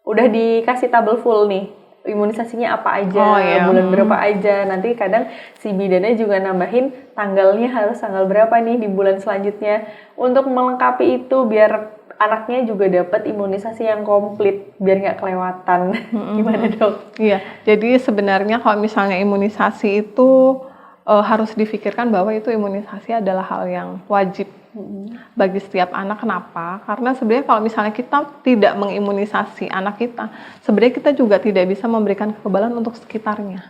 udah dikasih tabel full nih. Imunisasinya apa aja, bulan berapa aja. Nanti kadang si bidannya juga nambahin tanggalnya harus tanggal berapa nih di bulan selanjutnya. Untuk melengkapi itu biar anaknya juga dapat imunisasi yang komplit biar nggak kelewatan. Gimana dok? Iya, jadi sebenarnya kalau misalnya imunisasi itu harus difikirkan bahwa itu imunisasi adalah hal yang wajib bagi setiap anak. Kenapa? Karena sebenarnya kalau misalnya kita tidak mengimunisasi anak kita, sebenarnya kita juga tidak bisa memberikan kekebalan untuk sekitarnya.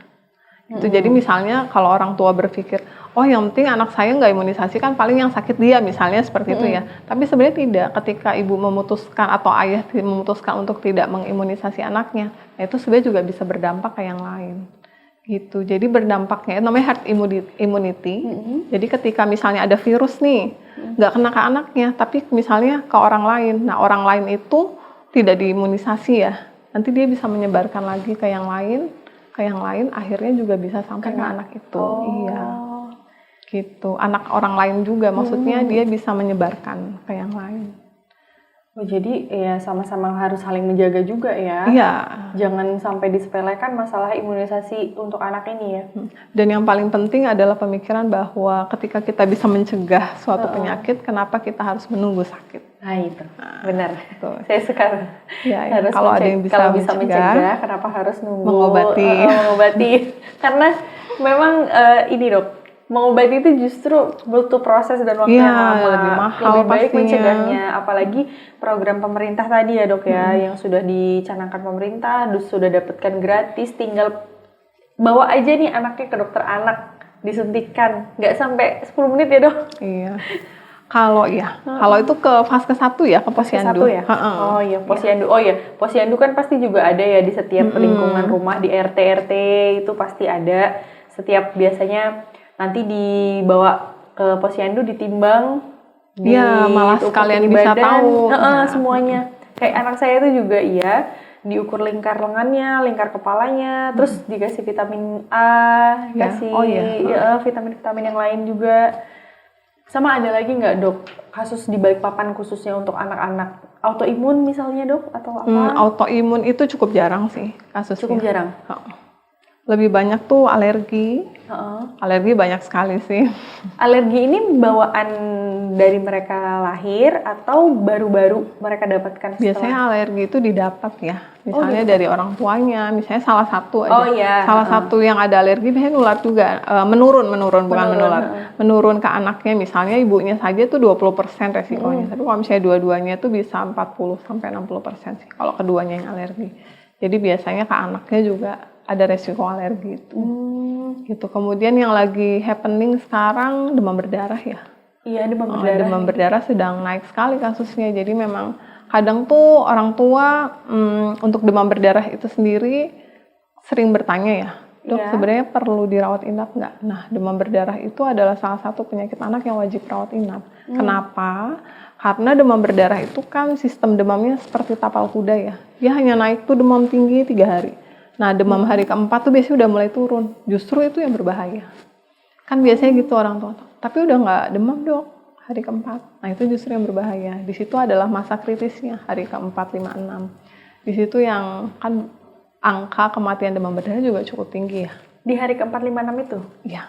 Itu jadi misalnya kalau orang tua berpikir, oh yang penting anak saya nggak imunisasi kan paling yang sakit dia, misalnya seperti itu ya. Tapi sebenarnya tidak. Ketika ibu memutuskan atau ayah memutuskan untuk tidak mengimunisasi anaknya, nah itu sebenarnya juga bisa berdampak ke yang lain. Gitu. Jadi berdampaknya namanya herd immunity. Jadi ketika misalnya ada virus nih, nggak kena ke anaknya, tapi misalnya ke orang lain. Nah orang lain itu tidak diimunisasi ya, nanti dia bisa menyebarkan lagi ke yang lain, akhirnya juga bisa sampai ke anak itu. Iya. Gitu. Anak orang lain juga, maksudnya dia bisa menyebarkan ke yang lain. Oh, jadi ya sama-sama harus saling menjaga juga ya. Iya. Jangan sampai disepelekan masalah imunisasi untuk anak ini ya. Dan yang paling penting adalah pemikiran bahwa ketika kita bisa mencegah suatu penyakit, kenapa kita harus menunggu sakit? Nah itu, benar. Tuh. Saya sekarang Ya, harus kalau ada yang bisa mencegah, kenapa harus nunggu mengobati? Karena memang ini dok, mengobati itu justru butuh proses dan waktu yang lama, lebih mahal, lebih baik pastinya. mencegahnya. Apalagi program pemerintah tadi ya dok ya, yang sudah dicanangkan pemerintah, sudah dapatkan gratis, tinggal bawa aja nih anaknya ke dokter anak, disuntikan, nggak sampai 10 menit ya dok. Iya. Kalau itu ke fase 1 ya, ke posyandu. Ya? Oh iya, posyandu. Oh iya, posyandu kan pasti juga ada ya di setiap lingkungan rumah, di RT itu pasti ada. Setiap biasanya nanti dibawa ke posyandu, ditimbang, malah sekalian bisa tahu semuanya. Kayak anak saya itu juga diukur lingkar lengannya, lingkar kepalanya, terus dikasih vitamin A, vitamin-vitamin yang lain juga. Sama ada lagi nggak dok, kasus di Balikpapan khususnya untuk anak-anak autoimun misalnya dok, atau apa? Autoimun itu cukup jarang sih kasusnya. Cukup jarang? Lebih banyak tuh alergi. Alergi banyak sekali sih. Alergi ini bawaan dari mereka lahir atau baru-baru mereka dapatkan setelah? Biasanya alergi itu didapat ya. Misalnya dari orang tuanya, misalnya salah satu aja. Salah satu yang ada alergi biasanya nular juga. Menurun bukan menular. Menurun ke anaknya, misalnya ibunya saja tuh 20% resikonya. Tapi kalau misalnya dua-duanya tuh bisa 40-60% sih kalau keduanya yang alergi. Jadi biasanya ke anaknya juga ada resiko alergi itu. Gitu. Kemudian yang lagi happening sekarang demam berdarah ya. Iya, demam berdarah. Demam berdarah sedang naik sekali kasusnya. Jadi memang kadang tuh orang tua untuk demam berdarah itu sendiri sering bertanya ya, dok sebenarnya perlu dirawat inap nggak? Nah, demam berdarah itu adalah salah satu penyakit anak yang wajib rawat inap. Kenapa? Karena demam berdarah itu kan sistem demamnya seperti tapal kuda ya. Dia hanya naik tuh demam tinggi 3 hari. Nah, demam hari keempat tuh biasanya udah mulai turun. Justru itu yang berbahaya. Kan biasanya gitu orang tua. Tapi udah nggak demam dok, hari keempat. Nah, itu justru yang berbahaya. Di situ adalah masa kritisnya, hari keempat, 5, 6. Di situ yang kan angka kematian demam berdarah juga cukup tinggi ya. Di hari keempat, 5, 6 itu? Iya.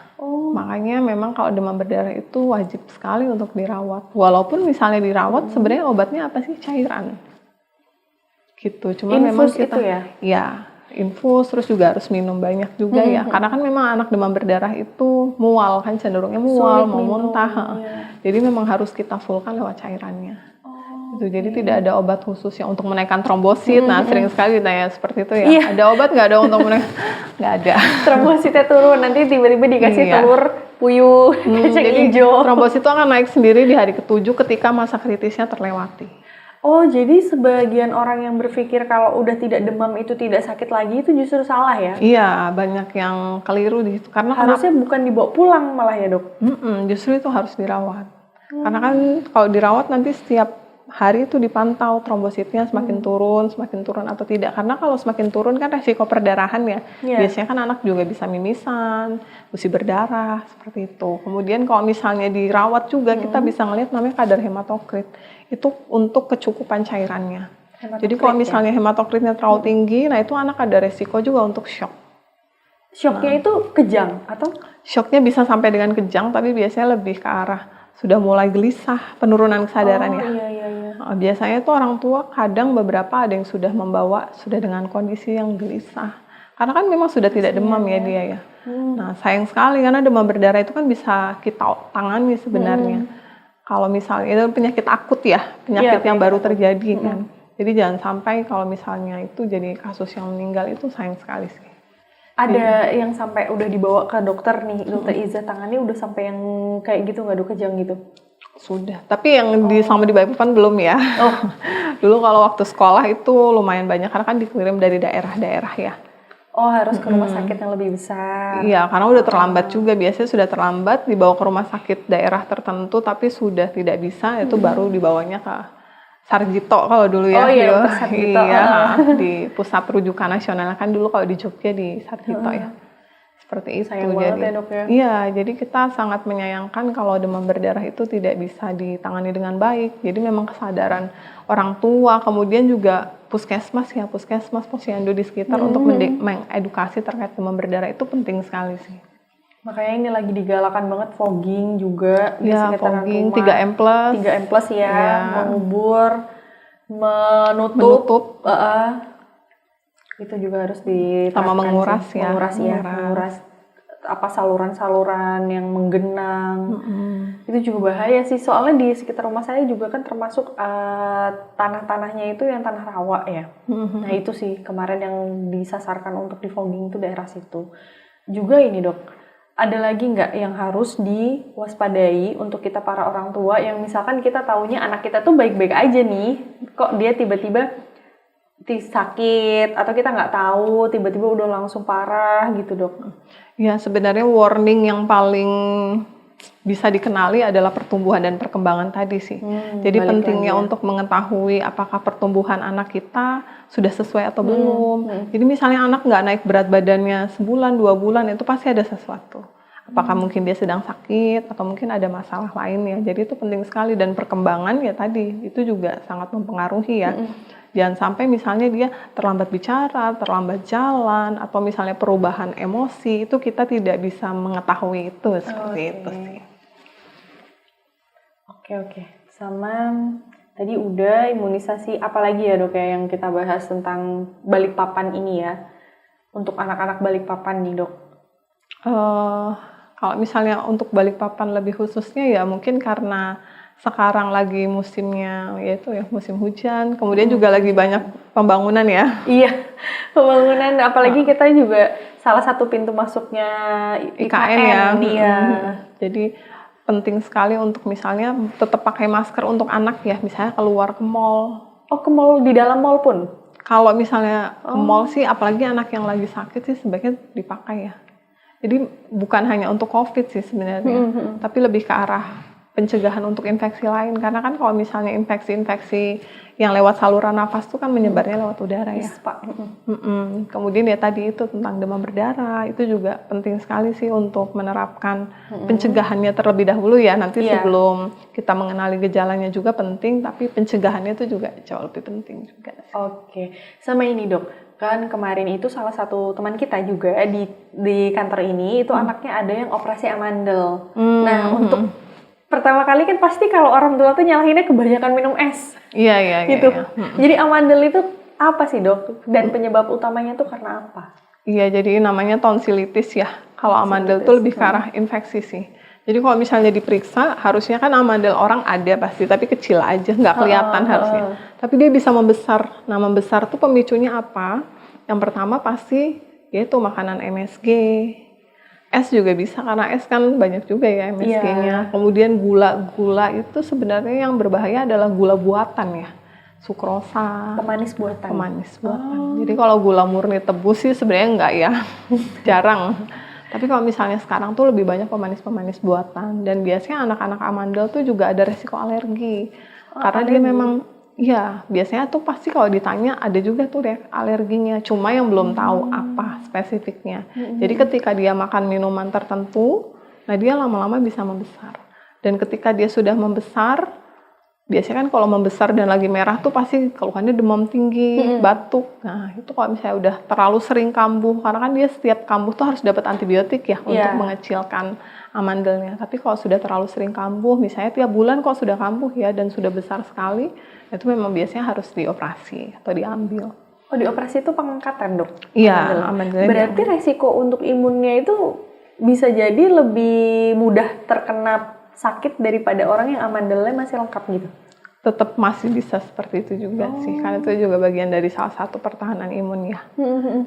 Makanya memang kalau demam berdarah itu wajib sekali untuk dirawat. Walaupun misalnya dirawat, sebenarnya obatnya apa sih? Cairan. Gitu. Cuma memang kita, itu ya? Iya. Infus, terus juga harus minum banyak juga ya, karena kan memang anak demam berdarah itu mual kan, cenderungnya mual, mau muntah, jadi memang harus kita fullkan lewat cairannya. Gitu. Jadi tidak ada obat khusus yang untuk menaikkan trombosit. Nah, sering sekali ditanya seperti itu ya. Ada obat nggak ada untuk menaikkan? Nggak ada. Trombositnya turun, nanti tiba-tiba dikasih telur puyuh, kacang hijau. Trombosit itu akan naik sendiri di hari ke-7 ketika masa kritisnya terlewati. Oh, jadi sebagian orang yang berpikir kalau udah tidak demam itu tidak sakit lagi itu justru salah ya? Iya, banyak yang keliru di situ. Karena harusnya bukan dibawa pulang malah ya dok? Justru itu harus dirawat. Karena kan kalau dirawat nanti setiap hari itu dipantau trombositnya semakin turun atau tidak. Karena kalau semakin turun kan resiko perdarahan ya. Biasanya kan anak juga bisa mimisan, gusi berdarah, seperti itu. Kemudian kalau misalnya dirawat juga kita bisa ngelihat namanya kadar hematokrit. Itu untuk kecukupan cairannya. Jadi kalau misalnya hematokritnya terlalu tinggi, nah itu anak ada resiko juga untuk shock. Shocknya itu kejang atau? Shocknya bisa sampai dengan kejang, tapi biasanya lebih ke arah sudah mulai gelisah, penurunan kesadaran ya. Iya. Biasanya itu orang tua kadang beberapa ada yang sudah membawa sudah dengan kondisi yang gelisah. Karena kan memang sudah tidak demam ya dia ya. Nah sayang sekali karena demam berdarah itu kan bisa kita tangani sebenarnya. Kalau misalnya itu penyakit akut ya, penyakit yang baru terjadi kan. Jadi jangan sampai kalau misalnya itu jadi kasus yang meninggal, itu sayang sekali sih. Ada yang sampai udah dibawa ke dokter nih, dokter Iza tangannya udah sampai yang kayak gitu nggak, Dok, kejang gitu? Sudah, tapi yang sama di Balikpapan belum ya. Dulu kalau waktu sekolah itu lumayan banyak karena kan dikirim dari daerah-daerah ya. Harus ke rumah sakit yang lebih besar. Iya, karena udah terlambat juga. Biasanya sudah terlambat dibawa ke rumah sakit daerah tertentu, tapi sudah tidak bisa, itu baru dibawanya ke Sarjito kalau dulu ya. Sarjito. Iya, di pusat rujukan nasional kan dulu kalau di Jogja di Sarjito ya. Seperti itu. Sayang banget ya, Dok, ya. Iya, jadi kita sangat menyayangkan kalau demam berdarah itu tidak bisa ditangani dengan baik. Jadi memang kesadaran orang tua, kemudian juga puskesmas, posyandu di sekitar untuk mengedukasi terkait demam berdarah itu penting sekali sih. Makanya ini lagi digalakan banget fogging juga di sekitaran fogging, rumah. 3M+. 3M+ ya, mengubur, menutup. Itu juga harus diterapkan. Sama menguras sih. Menguras apa saluran-saluran yang menggenang. Itu juga bahaya sih, soalnya di sekitar rumah saya juga kan termasuk tanah-tanahnya itu yang tanah rawa ya. Nah itu sih kemarin yang disasarkan untuk di fogging itu daerah situ. Juga ini, Dok, ada lagi nggak yang harus diwaspadai untuk kita para orang tua yang misalkan kita taunya anak kita tuh baik-baik aja nih, kok dia tiba-tiba sakit atau kita nggak tahu tiba-tiba udah langsung parah gitu, Dok? Ya sebenarnya warning yang paling bisa dikenali adalah pertumbuhan dan perkembangan tadi sih. Jadi pentingnya untuk mengetahui apakah pertumbuhan anak kita sudah sesuai atau belum. Jadi misalnya anak nggak naik berat badannya sebulan, 2 bulan, itu pasti ada sesuatu. Apakah mungkin dia sedang sakit atau mungkin ada masalah lainnya. Jadi itu penting sekali, dan perkembangan ya tadi itu juga sangat mempengaruhi ya. Jangan sampai misalnya dia terlambat bicara, terlambat jalan, atau misalnya perubahan emosi, itu kita tidak bisa mengetahui itu seperti itu sih. Oke. Sama tadi udah imunisasi, apalagi ya, Dok, ya yang kita bahas tentang Balikpapan ini ya. Untuk anak-anak Balikpapan nih, Dok. Kalau misalnya untuk Balikpapan lebih khususnya ya mungkin karena sekarang lagi musimnya yaitu ya musim hujan, kemudian juga lagi banyak pembangunan ya. Iya, pembangunan, apalagi kita juga salah satu pintu masuknya IKN ya. Jadi penting sekali untuk misalnya tetap pakai masker untuk anak ya, misalnya keluar ke mall. Ke mall, di dalam mall pun? Kalau misalnya ke mall sih, apalagi anak yang lagi sakit sih sebaiknya dipakai ya. Jadi bukan hanya untuk COVID sih sebenarnya, tapi lebih ke arah pencegahan untuk infeksi lain, karena kan kalau misalnya infeksi-infeksi yang lewat saluran nafas itu kan menyebarnya lewat udara ya. Kemudian ya tadi itu tentang demam berdarah, itu juga penting sekali sih untuk menerapkan pencegahannya terlebih dahulu ya, nanti sebelum kita mengenali gejalanya juga penting, tapi pencegahannya itu juga jauh lebih penting juga. Oke, sama ini, Dok, kan kemarin itu salah satu teman kita juga di kantor ini itu anaknya ada yang operasi amandel. Nah untuk pertama kali kan pasti kalau orang tua tuh nyalahinnya kebanyakan minum es. Iya. Gitu. Jadi amandel itu apa sih, Dok? Dan penyebab utamanya tuh karena apa? Iya, jadi namanya tonsilitis ya. Kalau amandel tuh lebih ke arah infeksi sih. Jadi kalau misalnya diperiksa, harusnya kan amandel orang ada pasti, tapi kecil aja, nggak kelihatan harusnya. Tapi dia bisa membesar. Nah, membesar tuh pemicunya apa? Yang pertama pasti yaitu makanan MSG. Es juga bisa, karena es kan banyak juga ya MSG-nya. Kemudian gula itu sebenarnya yang berbahaya adalah gula buatan ya. Sukrosa. Pemanis buatan. Jadi kalau gula murni tebus sih sebenarnya enggak ya. Jarang. Tapi kalau misalnya sekarang tuh lebih banyak pemanis-pemanis buatan. Dan biasanya anak-anak amandel tuh juga ada resiko alergi. Karena dia memang, ya biasanya tuh pasti kalau ditanya ada juga tuh alerginya. Cuma yang belum tahu apa spesifiknya. Jadi ketika dia makan minuman tertentu, nah dia lama-lama bisa membesar. Dan ketika dia sudah membesar, biasanya kan kalau membesar dan lagi merah tuh pasti keluhannya demam tinggi, batuk. Nah itu kalau misalnya udah terlalu sering kambuh, karena kan dia setiap kambuh tuh harus dapat antibiotik ya untuk mengecilkan amandelnya. Tapi kalau sudah terlalu sering kambuh, misalnya tiap bulan kalau sudah kambuh ya dan sudah besar sekali, itu memang biasanya harus dioperasi atau diambil. Oh, dioperasi itu pengangkatan, Dok? Iya, amandel. Berarti resiko untuk imunnya itu bisa jadi lebih mudah terkena sakit daripada orang yang amandelnya masih lengkap gitu? Tetap masih bisa seperti itu juga sih, karena itu juga bagian dari salah satu pertahanan imun ya.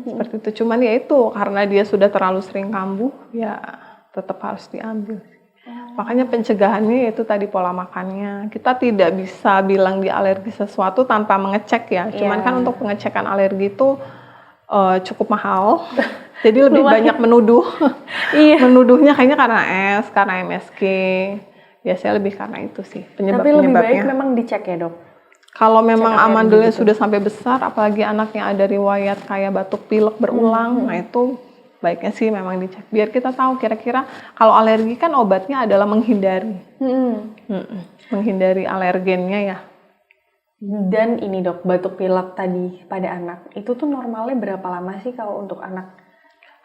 Seperti itu, cuman ya itu karena dia sudah terlalu sering kambuh, ya tetap harus diambil. Makanya pencegahannya itu tadi pola makannya. Kita tidak bisa bilang dia alergi sesuatu tanpa mengecek ya. Cuman kan untuk pengecekan alergi itu cukup mahal. Jadi lebih banyak menuduh. Menuduhnya kayaknya karena S, karena MSG. Biasanya lebih karena itu sih penyebabnya. Tapi lebih baik memang dicek ya, Dok? Kalau memang amandelnya sudah sampai besar, apalagi anaknya ada riwayat kayak batuk pilek berulang, nah itu baiknya sih memang dicek. Biar kita tahu kira-kira kalau alergi kan obatnya adalah menghindari. Menghindari alergennya ya. Dan ini, Dok, batuk pilek tadi pada anak, itu tuh normalnya berapa lama sih kalau untuk anak?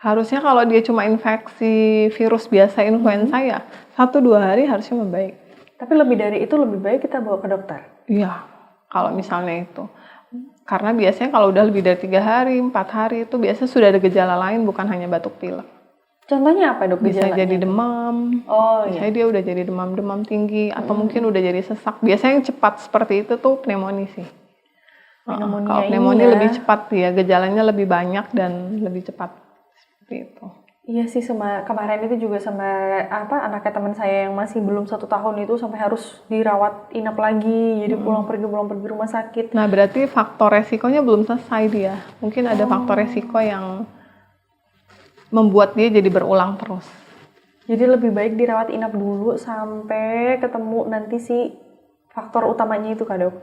Harusnya kalau dia cuma infeksi virus biasa influenza ya 1-2 hari harusnya membaik. Tapi lebih dari itu lebih baik kita bawa ke dokter? Iya, kalau misalnya itu. Karena biasanya kalau udah lebih dari 3 hari, 4 hari itu biasanya sudah ada gejala lain bukan hanya batuk pilek. Contohnya apa, Dok? Bisa jadi demam, biasanya dia udah jadi demam tinggi atau mungkin udah jadi sesak. Biasanya yang cepat seperti itu tuh pneumonia sih. Kalau pneumonia lebih cepat ya, gejalanya lebih banyak dan lebih cepat. Itu. Iya sih, kemarin itu juga sama anaknya teman saya yang masih belum 1 tahun itu sampai harus dirawat inap lagi, jadi pulang pergi rumah sakit. Nah berarti faktor resikonya belum selesai dia, mungkin ada faktor resiko yang membuat dia jadi berulang terus. Jadi lebih baik dirawat inap dulu sampai ketemu nanti si faktor utamanya itu, Kak, Dok?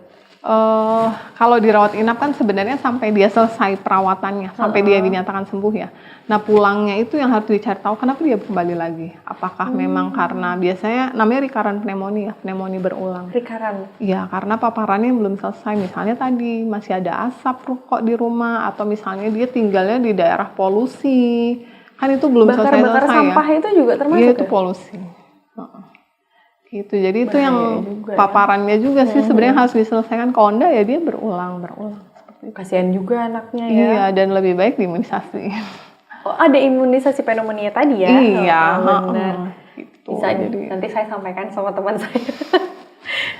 Kalau dirawat inap kan sebenarnya sampai dia selesai perawatannya, sampai dia dinyatakan sembuh ya. Nah pulangnya itu yang harus dicari tahu kenapa dia kembali lagi. Apakah memang karena biasanya namanya recurrent pneumonia, pneumonia berulang. Recurrent? Iya, karena paparannya belum selesai. Misalnya tadi masih ada asap rokok di rumah, atau misalnya dia tinggalnya di daerah polusi. Kan itu belum selesai Bakar sampah ya? Itu juga termasuk ya? Itu polusi. Gitu, jadi itu yang juga, paparannya juga sih sebenarnya harus diselesaikan. Kalau enggak ya dia berulang. Kasihan juga anaknya ya. Iya, dan lebih baik diimunisasi. Oh, ada imunisasi pneumonia tadi ya? Iya, benar. Gitu. Bisa jadi nanti saya sampaikan sama teman saya.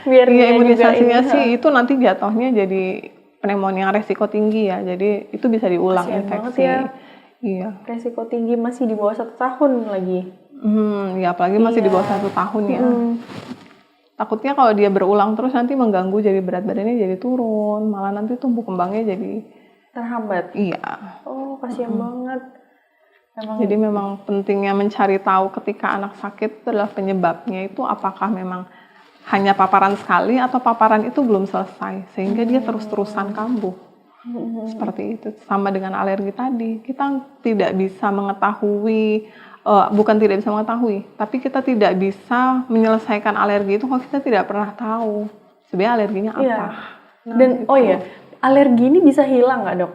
Biar imunisasinya sih itu nanti jatuhnya jadi pneumonia resiko tinggi ya. Jadi itu bisa diulang infeksi. Ya. Iya. Resiko tinggi masih di bawah 1 tahun lagi. Ya apalagi masih di bawah 1 tahun ya. Takutnya kalau dia berulang terus nanti mengganggu, jadi berat badannya jadi turun, malah nanti tumbuh kembangnya jadi terhambat. Iya. Oh, kasihan banget. Jadi memang pentingnya mencari tahu ketika anak sakit itu adalah penyebabnya itu apakah memang hanya paparan sekali atau paparan itu belum selesai sehingga dia terus-terusan kambuh. Seperti itu. Sama dengan alergi tadi, kita tidak bisa mengetahui, bukan tidak bisa mengetahui, tapi kita tidak bisa menyelesaikan alergi itu kalau kita tidak pernah tahu sebenarnya alerginya apa. Nah, dan alergi ini bisa hilang nggak, Dok?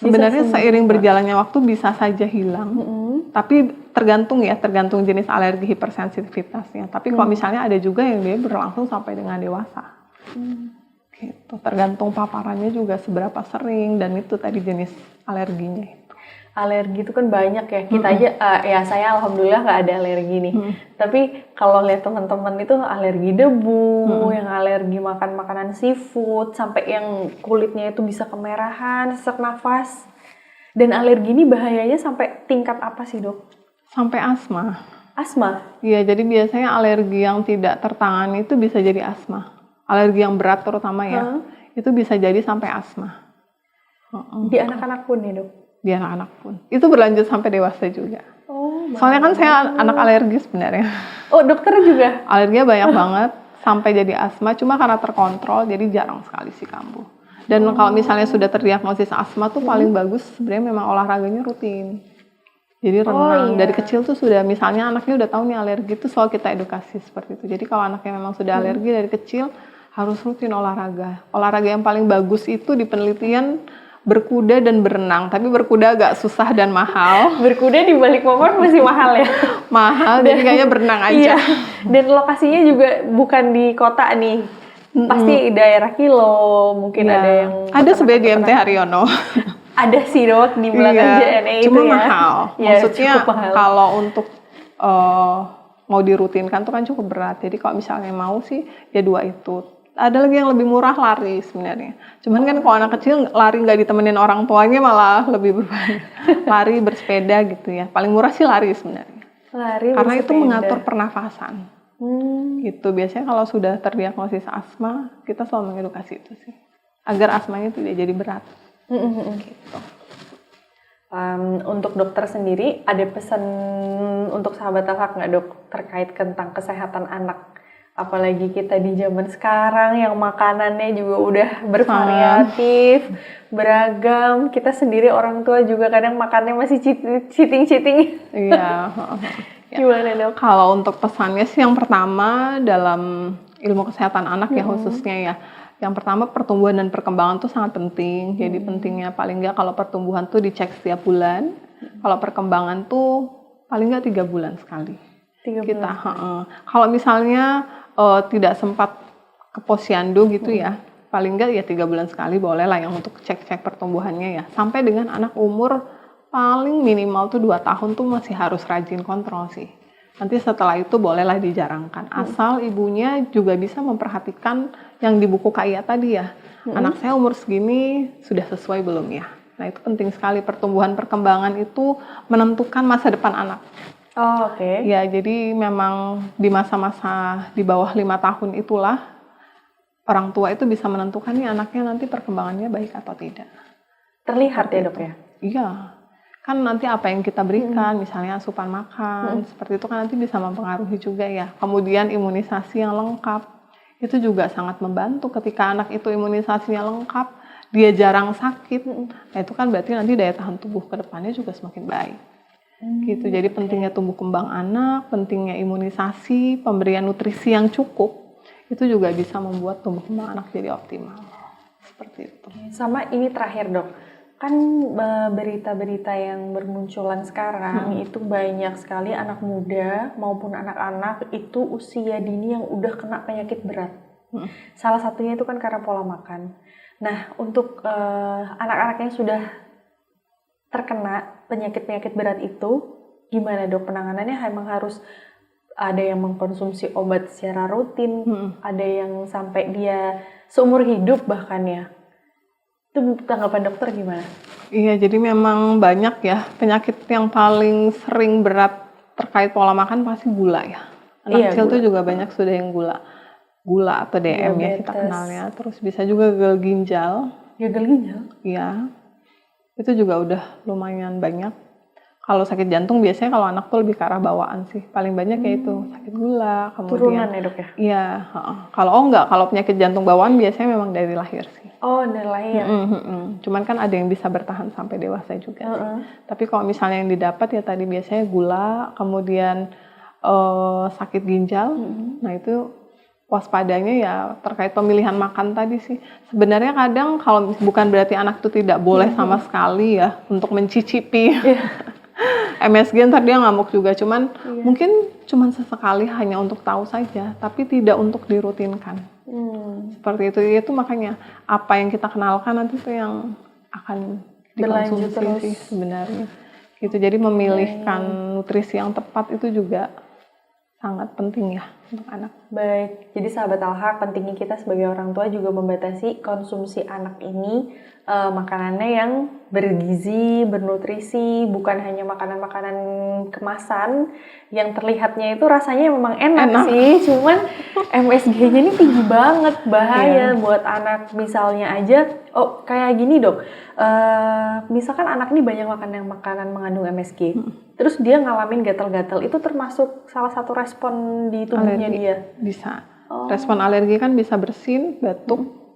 Sebenarnya seiring berjalannya waktu bisa saja hilang, tapi tergantung jenis alergi hipersensitivitasnya. Tapi kalau misalnya ada juga yang dia berlangsung sampai dengan dewasa. Gitu. Tergantung paparannya juga seberapa sering dan itu tadi jenis alerginya. Alergi itu kan banyak ya. Kita aja, ya saya alhamdulillah nggak ada alergi nih. Tapi kalau lihat teman-teman itu alergi debu, yang alergi makan makanan seafood, sampai yang kulitnya itu bisa kemerahan, sesak nafas. Dan alergi ini bahayanya sampai tingkat apa sih, Dok? Sampai asma. Asma? Iya, jadi biasanya alergi yang tidak tertangani itu bisa jadi asma. Alergi yang berat terutama ya, itu bisa jadi sampai asma. Di anak-anak pun ya, Dok? Di anak-anak pun. Itu berlanjut sampai dewasa juga. Soalnya kan saya anak alergi sebenarnya. Oh, dokter juga? Alerginya banyak banget, sampai jadi asma, cuma karena terkontrol, jadi jarang sekali sih kambuh. Dan kalau misalnya sudah terdiagnosis asma tuh paling bagus sebenarnya memang olahraganya rutin. Jadi renang, dari kecil tuh sudah, misalnya anaknya udah tahu nih alergi tuh soal kita edukasi seperti itu. Jadi kalau anaknya memang sudah alergi dari kecil, harus rutin olahraga. Olahraga yang paling bagus itu di penelitian berkuda dan berenang, tapi berkuda agak susah dan mahal. Berkuda di Balikpapan masih mahal ya? Mahal, jadi kayaknya berenang aja. Iya. Dan lokasinya juga bukan di kota nih. pasti daerah Kilo, mungkin Iya. ada yang Ada sebenarnya di MT Haryono. ada sih dok di belakang JNE itu cuma ya. mahal. Ya, Maksudnya cukup mahal. kalau untuk mau dirutinkan tuh kan cukup berat. Jadi kalau misalnya mau sih ya 2 itu. Ada lagi yang lebih murah lari sebenarnya. Cuman kan kalau anak kecil lari nggak ditemenin orang tuanya malah lebih berbahaya. Lari bersepeda gitu ya. Paling murah sih lari sebenarnya. Lari Karena itu bersepeda. mengatur pernafasan. Gitu. Biasanya kalau sudah terdiagnosis asma, kita selalu mengedukasi itu sih. Agar asmanya tidak jadi berat. Gitu. Untuk dokter sendiri ada pesan untuk sahabat Al-Haq nggak dok terkait tentang kesehatan anak? Apalagi kita di zaman sekarang yang makanannya juga udah bervariatif, beragam. Kita sendiri orang tua juga kadang makannya masih cheating. Iya. Gimana dok? Kalau untuk pesannya sih yang pertama dalam ilmu kesehatan anak ya khususnya ya. Yang pertama pertumbuhan dan perkembangan tuh sangat penting. Jadi pentingnya paling nggak kalau pertumbuhan tuh dicek setiap bulan. Kalau perkembangan tuh paling nggak 3 bulan sekali. 3 bulan. Kita. Kalau misalnya tidak sempat ke posyandu gitu ya, paling nggak ya 3 bulan sekali boleh lah yang untuk cek-cek pertumbuhannya ya. Sampai dengan anak umur paling minimal tuh 2 tahun tuh masih harus rajin kontrol sih. Nanti setelah itu bolehlah dijarangkan. Asal ibunya juga bisa memperhatikan yang di buku KIA tadi ya. Anak saya umur segini sudah sesuai belum ya? Nah itu penting sekali. Pertumbuhan perkembangan itu menentukan masa depan anak. Oh, oke. Ya jadi memang di masa-masa di bawah 5 tahun itulah orang tua itu bisa menentukan nih anaknya nanti perkembangannya baik atau tidak. Terlihat ya dok ya? Iya. Kan nanti apa yang kita berikan, misalnya asupan makan, seperti itu kan nanti bisa mempengaruhi juga ya. Kemudian imunisasi yang lengkap, itu juga sangat membantu ketika anak itu imunisasinya lengkap, dia jarang sakit. Nah itu kan berarti nanti daya tahan tubuh ke depannya juga semakin baik. Gitu. Jadi pentingnya tumbuh kembang anak, pentingnya imunisasi, pemberian nutrisi yang cukup, itu juga bisa membuat tumbuh kembang anak jadi optimal. Seperti itu. Sama ini terakhir dok. Kan berita-berita yang bermunculan sekarang itu banyak sekali anak muda maupun anak-anak itu usia dini yang udah kena penyakit berat. Salah satunya itu kan karena pola makan. Nah untuk anak-anak yang sudah terkena penyakit-penyakit berat itu gimana dok penanganannya? Emang harus ada yang mengkonsumsi obat secara rutin, ada yang sampai dia seumur hidup bahkan ya. Itu tanggapan dokter gimana? Iya, jadi memang banyak ya penyakit yang paling sering berat terkait pola makan pasti gula ya. Anak kecil tuh juga banyak sudah yang gula atau DM ya kita kenalnya. Terus bisa juga gagal ginjal. Gagal ginjal? Iya, itu juga udah lumayan banyak. Kalau sakit jantung biasanya kalau anak tuh lebih ke arah bawaan sih. Paling banyak yaitu sakit gula, kemudian turunan ya dok ya? Iya, kalau penyakit jantung bawaan biasanya memang dari lahir sih. Oh, dari lahir. Cuman kan ada yang bisa bertahan sampai dewasa juga sih. Tapi kalau misalnya yang didapat ya tadi biasanya gula, kemudian sakit ginjal. Nah itu waspadanya ya terkait pemilihan makan tadi sih. Sebenarnya kadang kalau bukan berarti anak itu tidak boleh sama sekali ya untuk mencicipi. MSG ntar dia ngamuk juga, cuman mungkin cuman sesekali hanya untuk tahu saja, tapi tidak untuk dirutinkan. Seperti itu makanya apa yang kita kenalkan nanti itu yang akan dikonsumsi sih sebenarnya. Gitu. Jadi memilihkan nutrisi yang tepat itu juga sangat penting ya untuk anak. Baik, jadi sahabat Al-Haq, pentingnya kita sebagai orang tua juga membatasi konsumsi anak ini makanannya yang bergizi, bernutrisi, bukan hanya makanan-makanan kemasan yang terlihatnya itu rasanya memang enak. Sih, cuman MSG-nya ini tinggi banget, bahaya buat anak. Misalnya aja, kayak gini dok, misalkan anak ini banyak makan makanan mengandung MSG, terus dia ngalamin gatal-gatal, itu termasuk salah satu respon di tubuhnya alergi. Dia? Bisa. Respon alergi kan bisa bersin, batuk,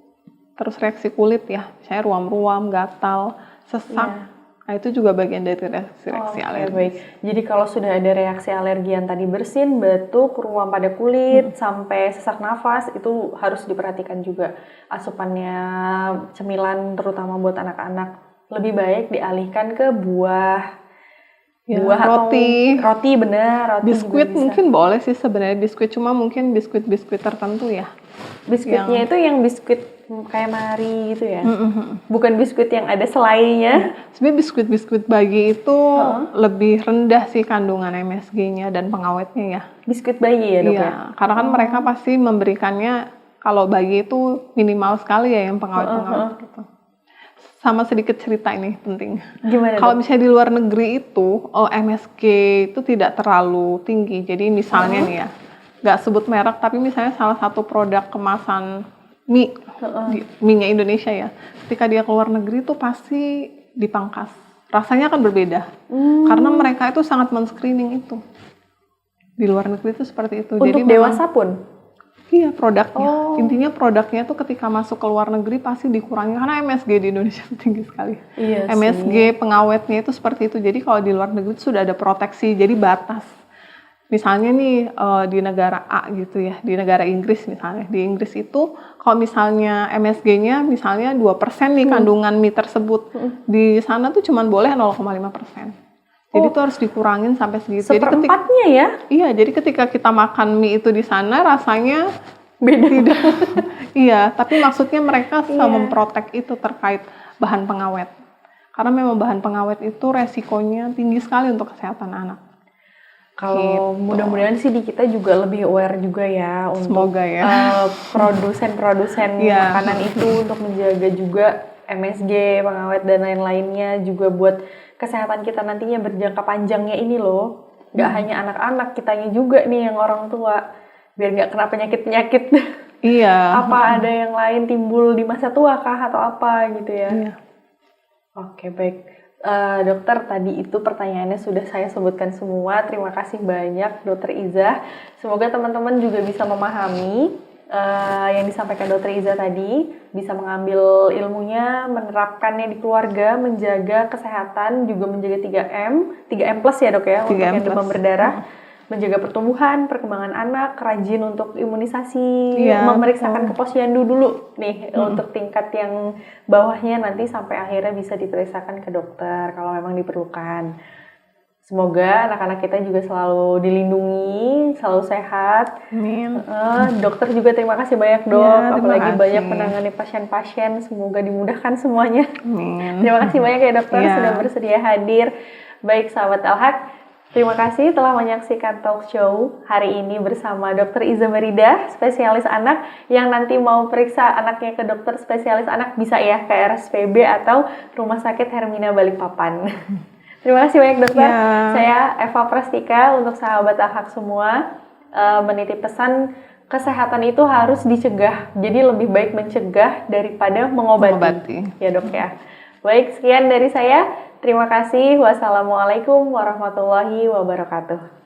terus reaksi kulit ya, misalnya ruam-ruam, gatal, sesak. Nah itu juga bagian dari reaksi alergi. Baik. Jadi kalau sudah ada reaksi alergi yang tadi bersin, batuk, ruam pada kulit, sampai sesak nafas, itu harus diperhatikan juga. Asupannya cemilan terutama buat anak-anak lebih baik dialihkan ke buah. Buah roti bener, roti biskuit mungkin boleh sih sebenarnya, biskuit cuma mungkin biskuit tertentu ya. Biskuitnya itu yang biskuit kayak Mari gitu ya? Bukan biskuit yang ada selainya? Sebenarnya biskuit-biskuit bayi itu lebih rendah sih kandungan MSG-nya dan pengawetnya ya. Biskuit bayi ya dok ya? Iya, karena kan mereka pasti memberikannya, kalau bayi itu minimal sekali ya yang pengawet-pengawet gitu. Sama sedikit cerita ini penting. Gimana Kalau dok? misalnya di luar negeri itu MSG itu tidak terlalu tinggi. Jadi misalnya nih ya, nggak sebut merek, tapi misalnya salah satu produk kemasan mie, mie-nya Indonesia ya, ketika dia keluar negeri itu pasti dipangkas. Rasanya akan berbeda. Karena mereka itu sangat men-screening itu. Di luar negeri itu seperti itu. Untuk Jadi dewasa pun? Iya, produknya. Intinya produknya tuh ketika masuk ke luar negeri pasti dikurangi karena MSG di Indonesia tinggi sekali. Iya MSG pengawetnya itu seperti itu. Jadi kalau di luar negeri itu sudah ada proteksi, jadi batas. Misalnya nih di negara A gitu ya, di negara Inggris misalnya. Di Inggris itu kalau misalnya MSG-nya misalnya 2% nih kandungan mie tersebut. Di sana tuh cuma boleh 0,5%. Jadi itu harus dikurangin sampai segitu. Seperempatnya ya? Iya, jadi ketika kita makan mie itu di sana rasanya Beda. tidak. Iya, tapi maksudnya mereka memprotek itu terkait bahan pengawet. Karena memang bahan pengawet itu resikonya tinggi sekali untuk kesehatan anak. Kalau mudah-mudahan sih di kita juga lebih aware juga ya untuk Semoga ya. produsen-produsen makanan itu untuk menjaga juga MSG, pengawet dan lain-lainnya juga buat kesehatan kita nantinya berjangka panjangnya ini loh. Nggak hanya anak-anak, kitanya juga nih yang orang tua biar nggak kena penyakit-penyakit. Iya. Apa ada yang lain timbul di masa tua kah atau apa gitu ya? Iya. Oke, baik. Dokter, tadi itu pertanyaannya sudah saya sebutkan semua. Terima kasih banyak Dokter Iza. Semoga teman-teman juga bisa memahami yang disampaikan Dokter Iza tadi, bisa mengambil ilmunya, menerapkannya di keluarga, menjaga kesehatan, juga menjaga 3M plus ya dok ya, untuk yang demam berdarah, menjaga pertumbuhan, perkembangan anak, rajin untuk imunisasi, memeriksakan ke posyandu dulu nih untuk tingkat yang bawahnya nanti sampai akhirnya bisa diperiksakan ke dokter kalau memang diperlukan. Semoga anak-anak kita juga selalu dilindungi, selalu sehat. Amin. Dokter juga terima kasih banyak dok, apalagi banyak menangani pasien-pasien, semoga dimudahkan semuanya. Amin. Terima kasih banyak ya dokter sudah bersedia hadir. Baik sahabat Al-Haq, terima kasih telah menyaksikan talk show hari ini bersama Dr. Iza Merida, spesialis anak yang nanti mau periksa anaknya ke dokter spesialis anak bisa ya ke RSPB atau Rumah Sakit Hermina Balikpapan. Terima kasih banyak dokter. Saya Eva Prastika untuk sahabat Al-Haq semua menitip pesan kesehatan itu harus dicegah. Jadi lebih baik mencegah daripada mengobati. Ya dok ya. Baik, sekian dari saya. Terima kasih. Wassalamualaikum warahmatullahi wabarakatuh.